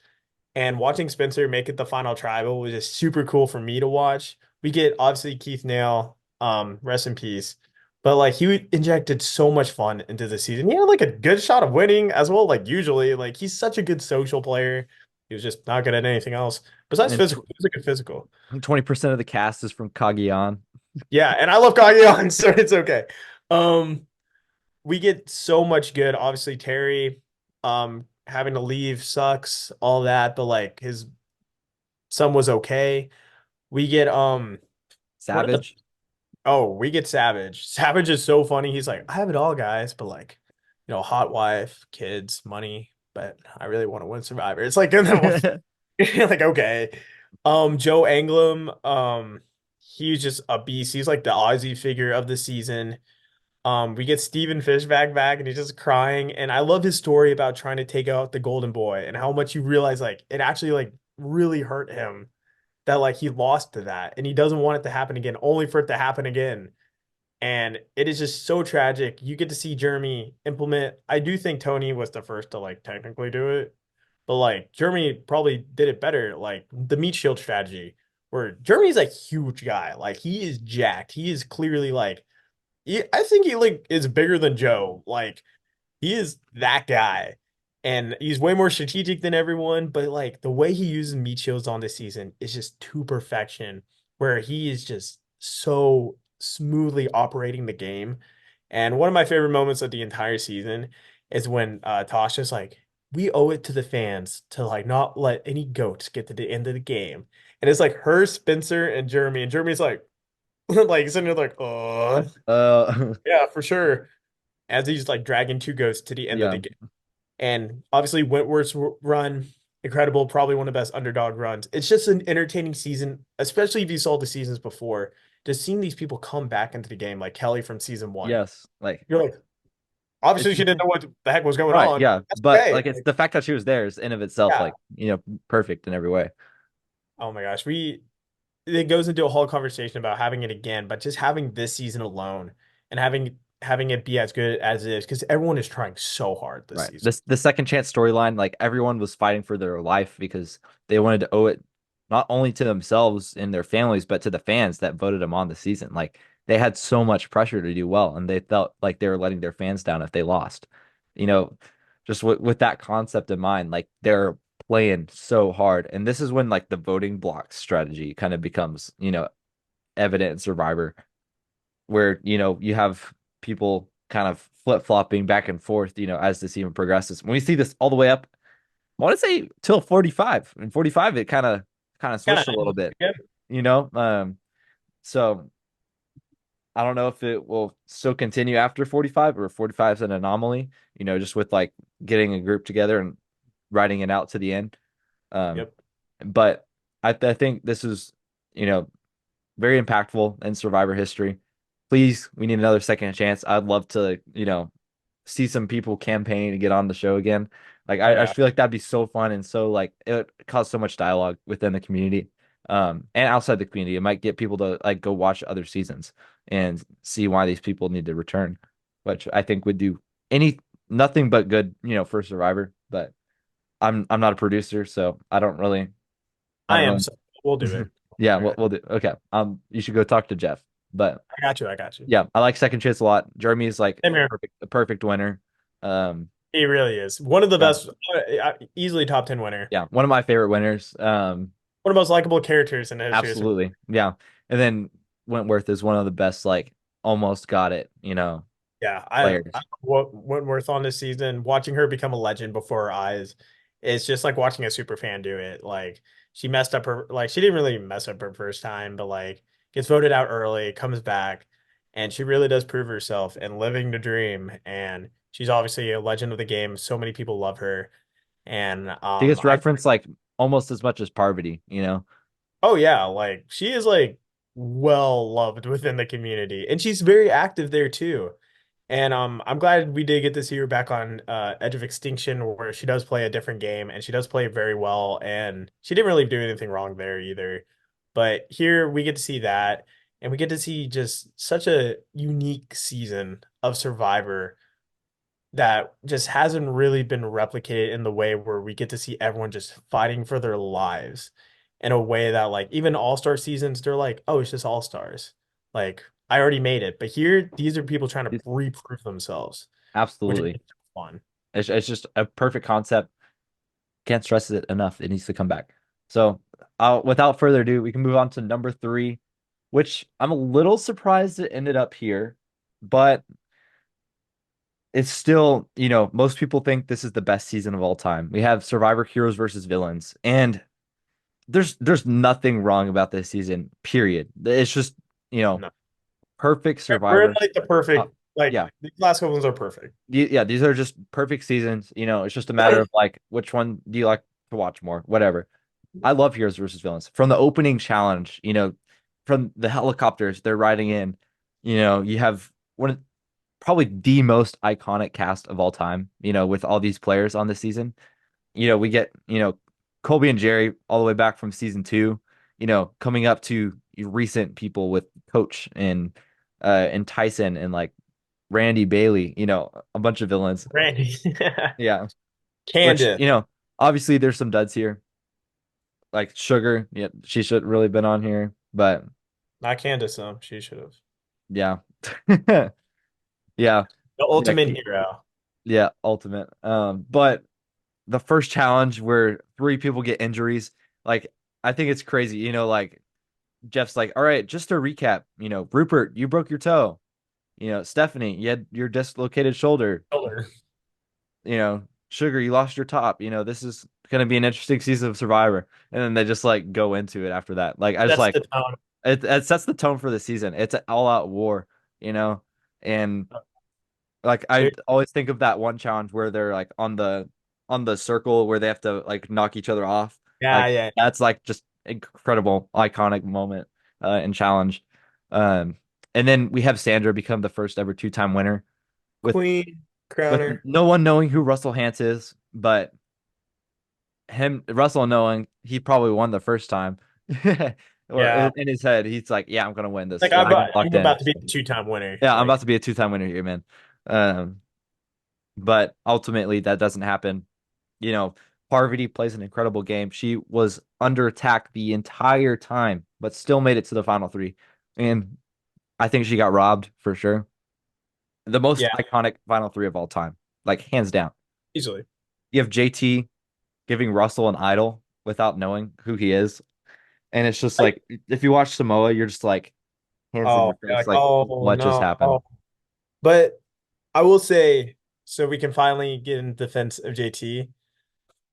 And watching Spencer make it the final tribal was just super cool for me to watch. We get obviously Keith Nail, rest in peace. But like he injected so much fun into the season. He had like a good shot of winning as well. Like usually, like he's such a good social player. He was just not good at anything else besides And physical. He was a good physical. 20% of the cast is from Cagayan. Yeah, and I love Kagyan, so it's okay. Um, we get so much good. Obviously, Terry, having to leave sucks, all that, but like his son was okay. We get one of the Savage. we get Savage. Savage is so funny. He's like, I have it all, guys, but like, hot wife, kids, money, but I really want to win Survivor. It's like like okay. Joe Anglim, he's just a beast. He's like the Aussie figure of the season. We get Steven Fishbach back and he's just crying. And I love his story about trying to take out the Golden Boy and how much you realize like it actually like really hurt him that like he lost to that and he doesn't want it to happen again, only for it to happen again. And it is just so tragic. You get to see Jeremy implement. I do think Tony was the first to like technically do it, but like Jeremy probably did it better. Like the meat shield strategy, where Jeremy's a huge guy. Like he is jacked. He is clearly like I think he like is bigger than Joe. Like he is that guy. And he's way more strategic than everyone, but like the way he uses meat shields on this season is just to perfection, where he is just so smoothly operating the game. And one of my favorite moments of the entire season is when Tasha's like, we owe it to the fans to like not let any goats get to the end of the game. And it's like her, Spencer, and Jeremy. And Jeremy's like, like sitting there like, oh, Uh, yeah, for sure. As he's like dragging two goats to the end of yeah. the game. And obviously Wentworth's run, incredible, probably one of the best underdog runs. It's just an entertaining season, especially if you saw the seasons before. Just seeing these people come back into the game, like Kelly from season one. Yes. Like You're like, obviously it's she didn't know what the heck was going right. on. Yeah. That's But okay. like it's Like, the fact that she was there is in of itself, yeah. like, perfect in every way. Oh my gosh. It goes into a whole conversation about having it again, but just having this season alone and having it be as good as it is, because everyone is trying so hard this Right. season. The second chance storyline, like everyone was fighting for their life because they wanted to owe it not only to themselves and their families, but to the fans that voted them on the season. Like they had so much pressure to do well, and they felt like they were letting their fans down if they lost. You know, just with that concept in mind, like they're playing so hard. And this is when like the voting block strategy kind of becomes, evident in Survivor, where you have people kind of flip-flopping back and forth, as the season progresses. When we see this all the way up, I want to say till 45. And 45 it kind of Kind switched a little bit, of you know? So I don't know if it will still continue after 45 or 45 is an anomaly, just with like getting a group together and writing it out to the end. Um, Yep. but I think this is, you know, very impactful in Survivor history. Please, we need another second chance. I'd love to, see some people campaigning to get on the show again. Like Oh I yeah. feel like that'd be so fun and so like it would cause so much dialogue within the community. And outside the community. It might get people to like go watch other seasons and see why these people need to return, which I think would do any nothing but good, for Survivor. But I'm not a producer, so I I don't am. really So we'll do it. yeah, we'll do. Okay. You should go talk to Jeff. But I got you. I got you. yeah, I like Second Chance a lot. Jeremy is like Same here. a perfect winner. Um, He really is one of the yeah, best, easily top 10 winner. yeah, one of my favorite winners. One of the most likable characters in the history of Survivor. Absolutely. Yeah. And then Wentworth is one of the best, like almost got it, Yeah, players. Wentworth on this season, watching her become a legend before our eyes, it's just like watching a super fan do it. Like she messed up her, like she didn't really mess up her first time, but like gets voted out early, comes back, and she really does prove herself and living the dream. And she's obviously a legend of the game. So many people love her, and She gets I referenced like almost as much as Parvati. oh yeah, like she is like well loved within the community, and she's very active there too. And I'm glad we did get to see her back on Edge of Extinction, where she does play a different game and she does play it very well. And she didn't really do anything wrong there either. But here we get to see that, and we get to see just such a unique season of Survivor that just hasn't really been replicated in the way where we get to see everyone just fighting for their lives in a way that like even all-star seasons, they're like, oh, it's just all-stars. Like I already made it. But here, these are people trying to It's- reprove themselves, which is Absolutely. fun. It's just a perfect concept. Can't stress it enough. It needs to come back. So, without further ado, we can move on to number three, which I'm a little surprised it ended up here, but it's still, most people think this is the best season of all time. We have Survivor Heroes versus Villains, and there's nothing wrong about this season, period. It's just, you know, No. perfect We're in Survivor. like the Uh, perfect, like yeah, these last couple ones are perfect. yeah, these are just perfect seasons. It's just a matter of like which one do you like to watch more, whatever. I love Heroes versus Villains. From the opening challenge, from the helicopters they're riding in, you have one of probably the most iconic cast of all time, with all these players on this season. We get, Colby and Jerry all the way back from season two, coming up to recent people with Coach and Tyson and like Randy Bailey, a bunch of villains. Randy. Yeah. Which, Candace. obviously there's some duds here. Like Sugar, yeah, she should really been on here, but Not Candace, though. She should have. yeah. Yeah. The Yeah. ultimate hero. Yeah, ultimate. But the first challenge where three people get injuries, like I think it's crazy. Like Jeff's like, all right, just to recap, Rupert, you broke your toe. Stephanie, you had your dislocated shoulder. Killer. Sugar, you lost your top. This is gonna be an interesting season of Survivor. And then they just like go into it after that. Like I just That's like the tone. it sets the tone for the season. It's an all out war, and like I Dude, always think of that one challenge where they're like on the circle where they have to like knock each other off. yeah, Like yeah. that's like just incredible, iconic moment in challenge. Um, and then we have Sandra become the first ever two-time winner with Queen with Crowner. no one knowing who Russell Hantz is, but Russell knowing he probably won the first time. Or Yeah. in his head, he's like, "Yeah, I'm gonna win this. Like I'm locked I'm in." about to be the two-time winner. Yeah, I'm Like about to be a two-time winner here, man. Um, but ultimately, that doesn't happen. You know, Parvati plays an incredible game. She was under attack the entire time, but still made it to the final three. And I think she got robbed for sure. The most yeah, iconic final three of all time, like hands down. easily. You have JT giving Russell an idol without knowing who he is. And it's just Like, like, if you watch Samoa, you're just like, hands in oh, your you're face, like, like, oh what just no. happened? Oh. But I will say, so we can finally get in defense of JT.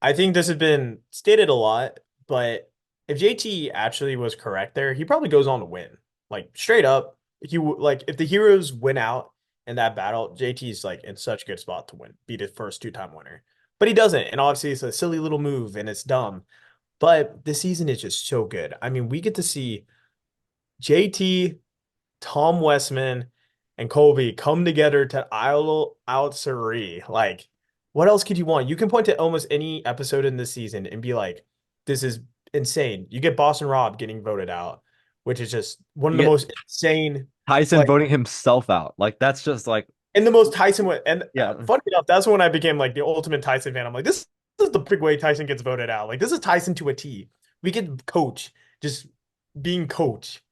I think this has been stated a lot, but if JT actually was correct there, he probably goes on to win. Like straight up. like if the heroes win out in that battle, JT's like in such a good spot to win, be the first two-time winner. But he doesn't, and obviously it's a silly little move and it's dumb. But this season is just so good. I mean, we get to see JT, Tom Westman, and Colby come together to idle out Suri. Like, what else could you want? You can point to almost any episode in this season and be like, this is insane. You get Boston Rob getting voted out, which is just one of You the get most insane, Tyson like, voting himself out. Like that's just like and the most Tyson way. And yeah. funny enough, that's when I became like the ultimate Tyson fan. I'm like, this is the big way Tyson gets voted out. Like, this is Tyson to a T. We get coach just being coach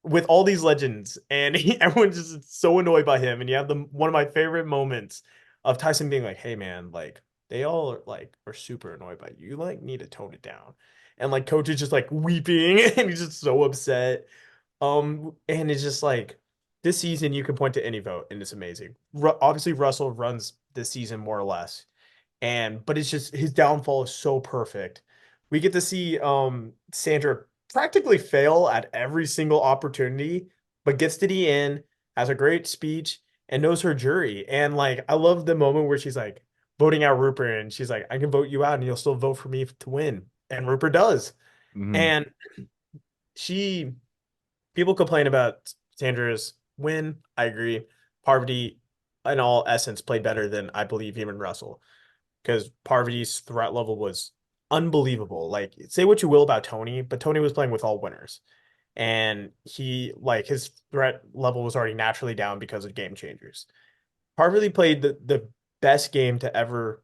with all these legends, and everyone's just so annoyed by him. And you have the one of my favorite moments of Tyson being like, "Hey man, like they all are super annoyed by you. You like need to tone it down." And like coach is just like weeping and he's just so upset. And it's just like this season you can point to any vote and it's amazing. Obviously Russell runs this season more or less. And but it's just his downfall is so perfect. We get to see Sandra practically fail at every single opportunity, but gets to the end, has a great speech, and knows her jury. And like I love the moment where she's like voting out Rupert and she's like, I can vote you out and you'll still vote for me to win. And Rupert does. Mhm. And she people complain about Sandra's win. I agree. Parvati, in all essence, played better than I believe even Russell because Parvati's threat level was unbelievable. Like, say what you will about Tony, but Tony was playing with all winners. And he, like, his threat level was already naturally down because of game changers. Parvati played the best game to ever,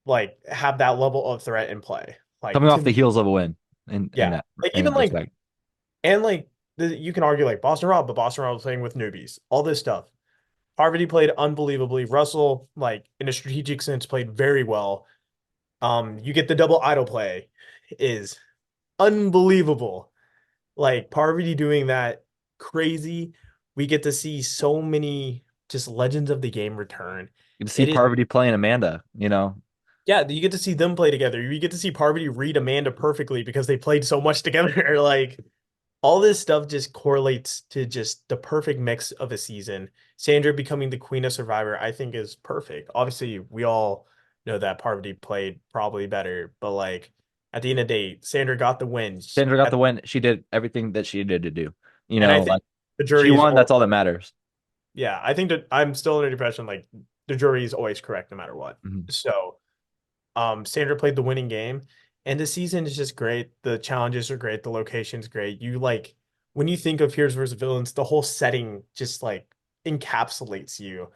like, have that level of threat in play. Like, Coming off to the me, heels of a win in yeah. that Like, in even that like, respect. and like, you can argue like Boston Rob, but Boston Rob was playing with newbies, all this stuff. Parvati played unbelievably. Russell, like, in a strategic sense, played very well. You get the double idol play is unbelievable. Like Parvati doing that crazy. We get to see so many just legends of the game return. You see It is Parvati playing Amanda, yeah, you get to see them play together. You get to see Parvati read Amanda perfectly because they played so much together. Like all this stuff just correlates to just the perfect mix of a season. Sandra becoming the queen of Survivor, I think, is perfect. Obviously, we all know that Parvati played probably better, but like at the end of the day, Sandra got the win. Sandra got the win. She did everything that she needed to do. And I think Like the she jury is won. all That's all that matters. yeah, I think that I'm still under the impression like the jury is always correct no matter what. Mhm. So Sandra played the winning game, and the season is just great. The challenges are great. The location's great. You like when you think of Heroes versus Villains, the whole setting just like encapsulates you.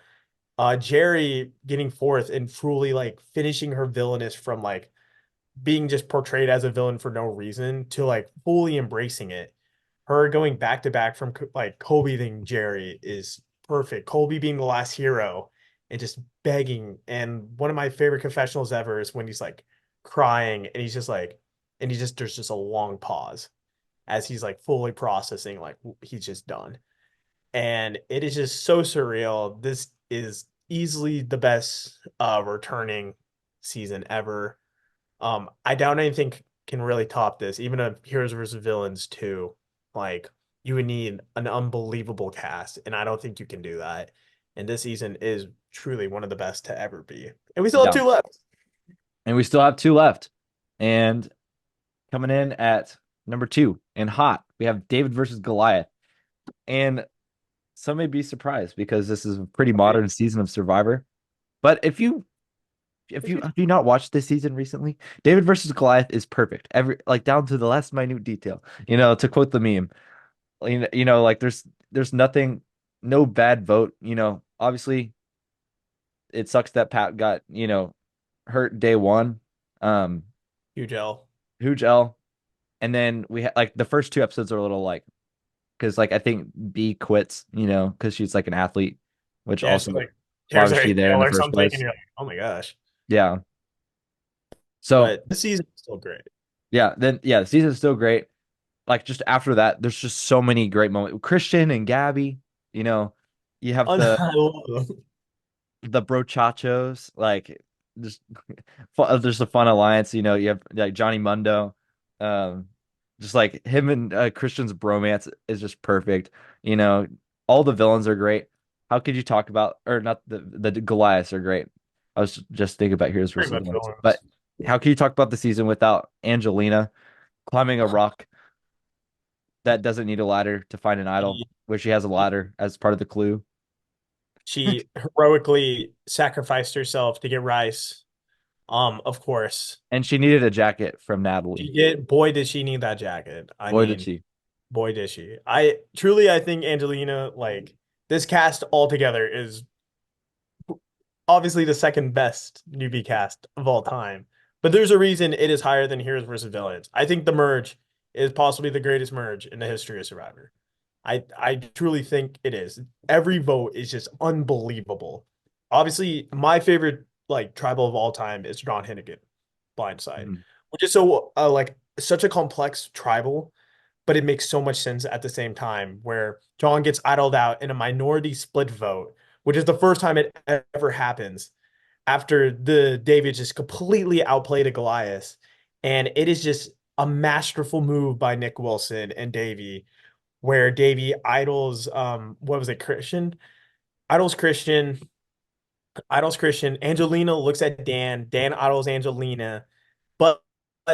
Jerry getting fourth and truly like finishing her villainous from like being just portrayed as a villain for no reason to like fully embracing it. Her going back to back from like Colby being Jerry is perfect. Colby being the last hero and just begging. And one of my favorite confessionals ever is when he's like crying and he's just like, and he just, there's just a long pause as he's like fully processing, like he's just done. And it is just so surreal. This is easily the best returning season ever. I doubt anything can really top this. Even a Heroes versus Villains 2, like you would need an unbelievable cast, and I don't think you can do that. And this season is truly one of the best to ever be. And we still have Yeah. two left. And we still have two left. And coming in at number 2 and hot, we have David versus Goliath. And some may be surprised because this is a pretty modern season of Survivor. But if you have you not watched this season recently, David versus Goliath is perfect. Every like down to the last minute detail. To quote the meme, like there's nothing, no bad vote. Obviously it sucks that Pat got hurt day one. Um, Huge L. Huge L. And then we had like the first two episodes are a little like because like I think B quits, because she's like an athlete, which Yeah, it's also like why tears was her she there in ACL the or first something, and place? you're like, oh my gosh. Yeah. So But this season is still great. yeah, then yeah, the season's still great. Like just after that, there's just so many great moments. Christian and Gabby, you have the I love them. the brochachos, like just there's a fun alliance. You have like Johnny Mundo, um, just like him and Christian's bromance is just perfect. You know, all the villains are great. How could you talk about, or not, the Goliaths are great. I was just thinking about heroes Pretty versus much villains, villains. but how can you talk about the season without Angelina climbing a rock that doesn't need a ladder to find an idol, She, where she has a ladder as part of the clue? she heroically sacrificed herself to get Rice. Of course. And she needed a jacket from Natalie. She did. Boy, did she need that jacket. I Boy, did mean, she. boy, did she. I think Angelina, like, this cast altogether is obviously the second best newbie cast of all time. But there's a reason it is higher than Heroes versus Villains. I think the merge is possibly the greatest merge in the history of Survivor. I truly think it is. Every vote is just unbelievable. Obviously, my favorite like tribal of all time is John Hennigan, Blindside, Mhm. which is so like such a complex tribal, but it makes so much sense at the same time. Where John gets idled out in a minority split vote, which is the first time it ever happens after the David just completely outplayed a Goliath, and it is just a masterful move by Nick Wilson and Davey where Davey idols what was it, Christian? Idols Christian, idols Christian. Angelina looks at Dan, Dan idols Angelina, but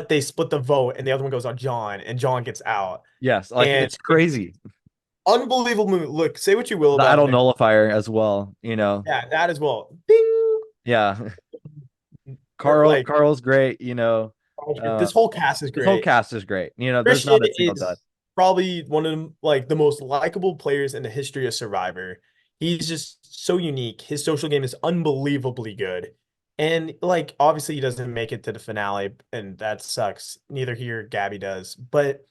they split the vote and the other one goes on John and John gets out. Yes, like And it's crazy. unbelievable move. Look, say what you will The about idol Nick. nullifier as well, you know. Yeah, that as well. Bing. Yeah. Or like Carl's great, you know. this whole cast is This whole great. cast is great. You know, there's Christian not a single dud. is probably one of like the most likable players in the history of Survivor. He's just so unique. His social game is unbelievably good. And like obviously he doesn't make it to the finale and that sucks. Neither he or Gabby does. But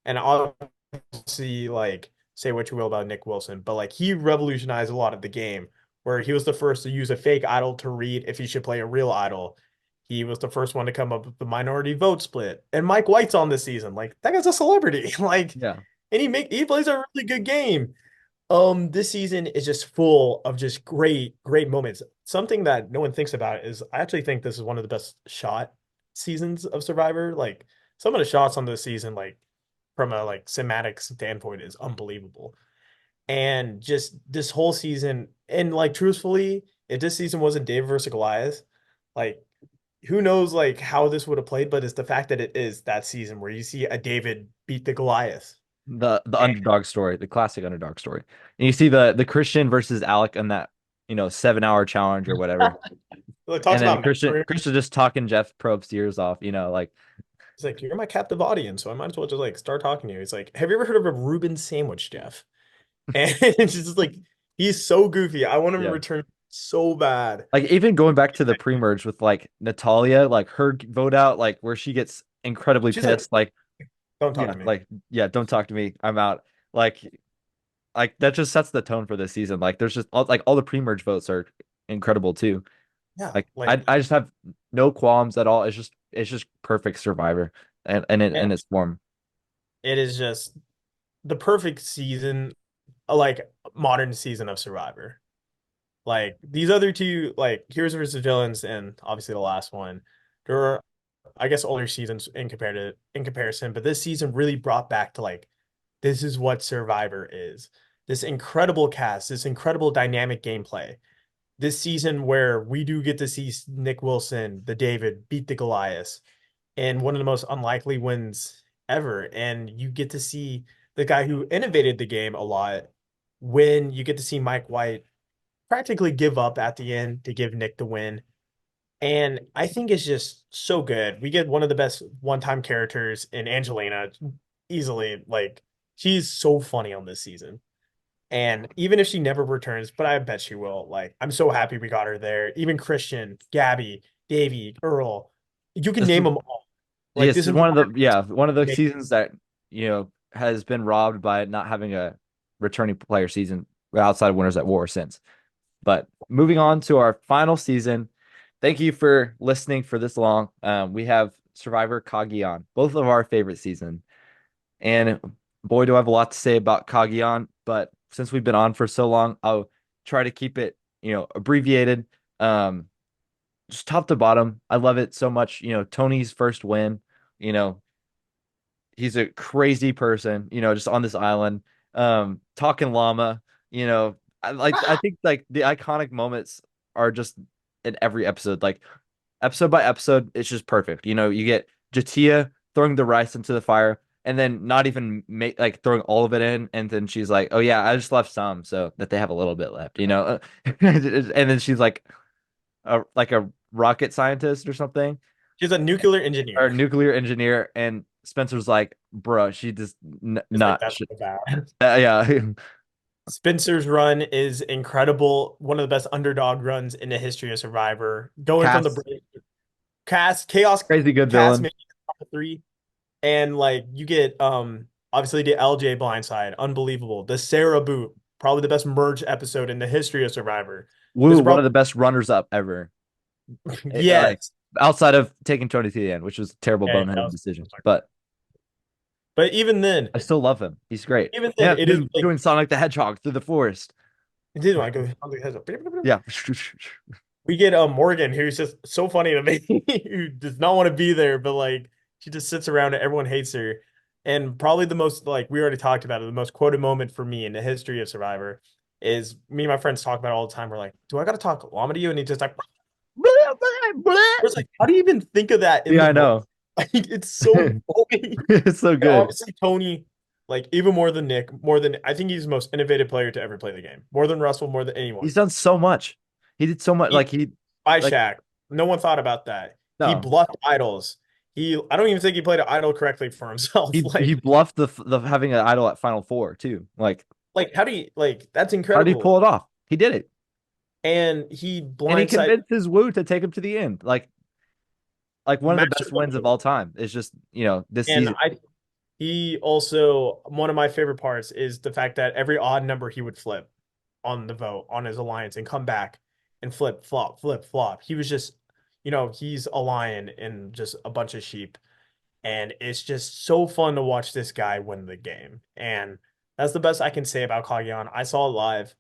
and obviously like say what you will about Nick Wilson, but like he revolutionized a lot of the game where he was the first to use a fake idol to read if he should play a real idol. He was the first one to come up with the minority vote split. And Mike White's on this season. Like that guy's a celebrity. Like Yeah. and he plays a really good game. This season is just full of just great moments. Something that no one thinks about is I actually think this is one of the best shot seasons of Survivor. Like some of the shots on this season, like from a like cinematic standpoint, is unbelievable. And just this whole season, and like truthfully, if this season wasn't David versus Goliath, like who knows like how this would have played, but it's the fact that it is that season where you see a David beat the Goliath. The And underdog story, the classic underdog story. And you see the Christian versus Alec on that, 7 hour challenge or whatever. it And talks then about Christian just talking Jeff Probst's ears off, like he's like, you're my captive audience, so I might as well just like start talking to you. He's like, have you ever heard of a Reuben sandwich, Jeff? And it's just like he's so goofy. I want him to yeah. return so bad. Like even going back to the pre-merge with like Natalia, like her vote out, like where she gets incredibly She's like, pissed, like don't talk yeah, to me. like yeah, don't talk to me, I'm out. Like that just sets the tone for this season. Like there's just all the pre-merge votes are incredible too. Yeah, Like like I just have no qualms at all. It's just perfect Survivor and in man, its form. it is just the perfect season, like modern season of Survivor. Like these other two, like Heroes versus Villains, and obviously the last one, there are, I guess, older seasons in comparison, but this season really brought back to like this is what Survivor is. This incredible cast, this incredible dynamic gameplay. This season where we do get to see Nick Wilson, the David, beat the Goliath, and one of the most unlikely wins ever. And you get to see the guy who innovated the game a lot when you get to see Mike White practically give up at the end to give Nick the win. And I think it's just so good. We get one of the best one-time characters in Angelina easily. Like she's so funny on this season. And even if she never returns, but I bet she will. Like I'm so happy we got her there. Even Christian, Gabby, Davey, Earl, you can This name them all. Like Yes, this one of entire the seasons that has been robbed by not having a returning player season outside of Winners at War since. But moving on to our final season, thank you for listening for this long. We have Survivor Cagayan, both of our favorite season, and boy, do I have a lot to say about Cagayan. But since we've been on for so long, I'll try to keep it abbreviated. Um, just top to bottom, I love it so much. Tony's first win. You know, he's a crazy person. Just on this island, talking llama. You know, I think like the iconic moments are just in every episode. Like episode by episode, it's just perfect. You know, you get Jatia throwing the rice into the fire and then not even make like throwing all of it in, and then she's like, "Oh yeah, I just left some so that they have a little bit left," you know. And then she's like a rocket scientist or something, She's a nuclear or engineer. nuclear engineer, and Spencer's like, "Bro, she just It's like not that's so bad. yeah." Spencer's run is incredible. One of the best underdog runs in the history of Survivor. Going from the Cast, cast chaos crazy good cast villain. making top three, and like you get obviously the LJ blindside, unbelievable. The Sarah boot, probably the best merge episode in the history of Survivor. Woo, There's one of probably the best runners up ever. Like yes, outside of taking Tony to the end, which was a terrible yeah, that boneheaded was, decision, but but even then, I still love him. He's great. Yeah, it is him like doing Sonic the Hedgehog through the forest. it did want to go. Yeah. We get Morgan, who's just so funny to me, who does not want to be there, but like she just sits around and everyone hates her. And probably the most like we already talked about it, the most quoted moment for me in the history of Survivor is me and my friends talk about it all the time. We're like, "Do I got to talk llama to you?" And he's just like, "It's like, how do you even think of that in Yeah, the I moment?" know. Like, it's so funny. It's so And good. obviously, Tony, like even more than Nick, more than I think he's the most innovative player to ever play the game, more than Russell, more than anyone. He's done so much. He did so much. He Like he By like Shaq. No one thought about that. He no. bluffed idols. I don't even think he played an idol correctly for himself. He bluffed the having an idol at Final Four too. Like how do you like that's How did he pull incredible. it off? He did it. And he And he blindsided convinced his Woo to take him to the end. Like one of the Master best wins of Level. all time. It's just, this And season. I he also one of my favorite parts is the fact that every odd number he would flip on the vote on his alliance and come back and flip, flop, flip, flop. He was just, he's a lion and just a bunch of sheep. And it's just so fun to watch this guy win the game. And that's the best I can say about Cagayan. I saw it live,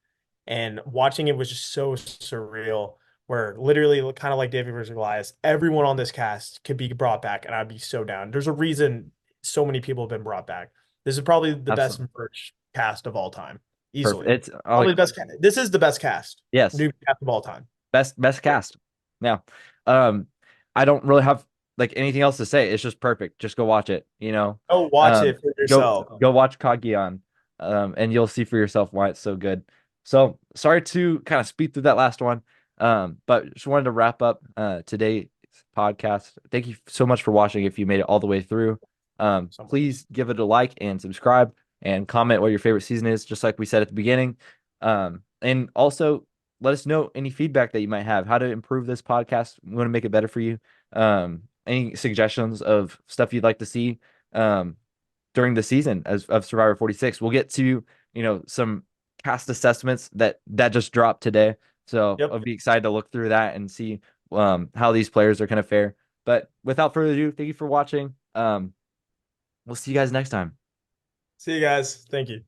and watching it was just so surreal. Where literally, kind of like David versus Goliath, everyone on this cast could be brought back, and I'd be so down. There's a reason so many people have been brought back. This is probably the best Absolutely merch cast of all time, perfect. easily. It's Probably like the best. This is the best cast, yes, new cast of all time. best cast. Now, um, I don't really have like anything else to say. It's just perfect. Just go watch it. Go watch it for yourself. Go watch Kagiyan, and you'll see for yourself why it's so good. So sorry to kind of speed through that last one, but just wanted to wrap up today's podcast. Thank you so much for watching. If you made it all the way through, please give it a like and subscribe and comment what your favorite season is, just like we said at the beginning. And also let us know any feedback that you might have, how to improve this podcast. We want to make it better for you. Any suggestions of stuff you'd like to see during the season of Survivor 46. We'll get to, some cast assessments that just dropped today. So Yep. I'll be excited to look through that and see how these players are kind of fare. But without further ado, thank you for watching. We'll see you guys next time. See you guys. Thank you.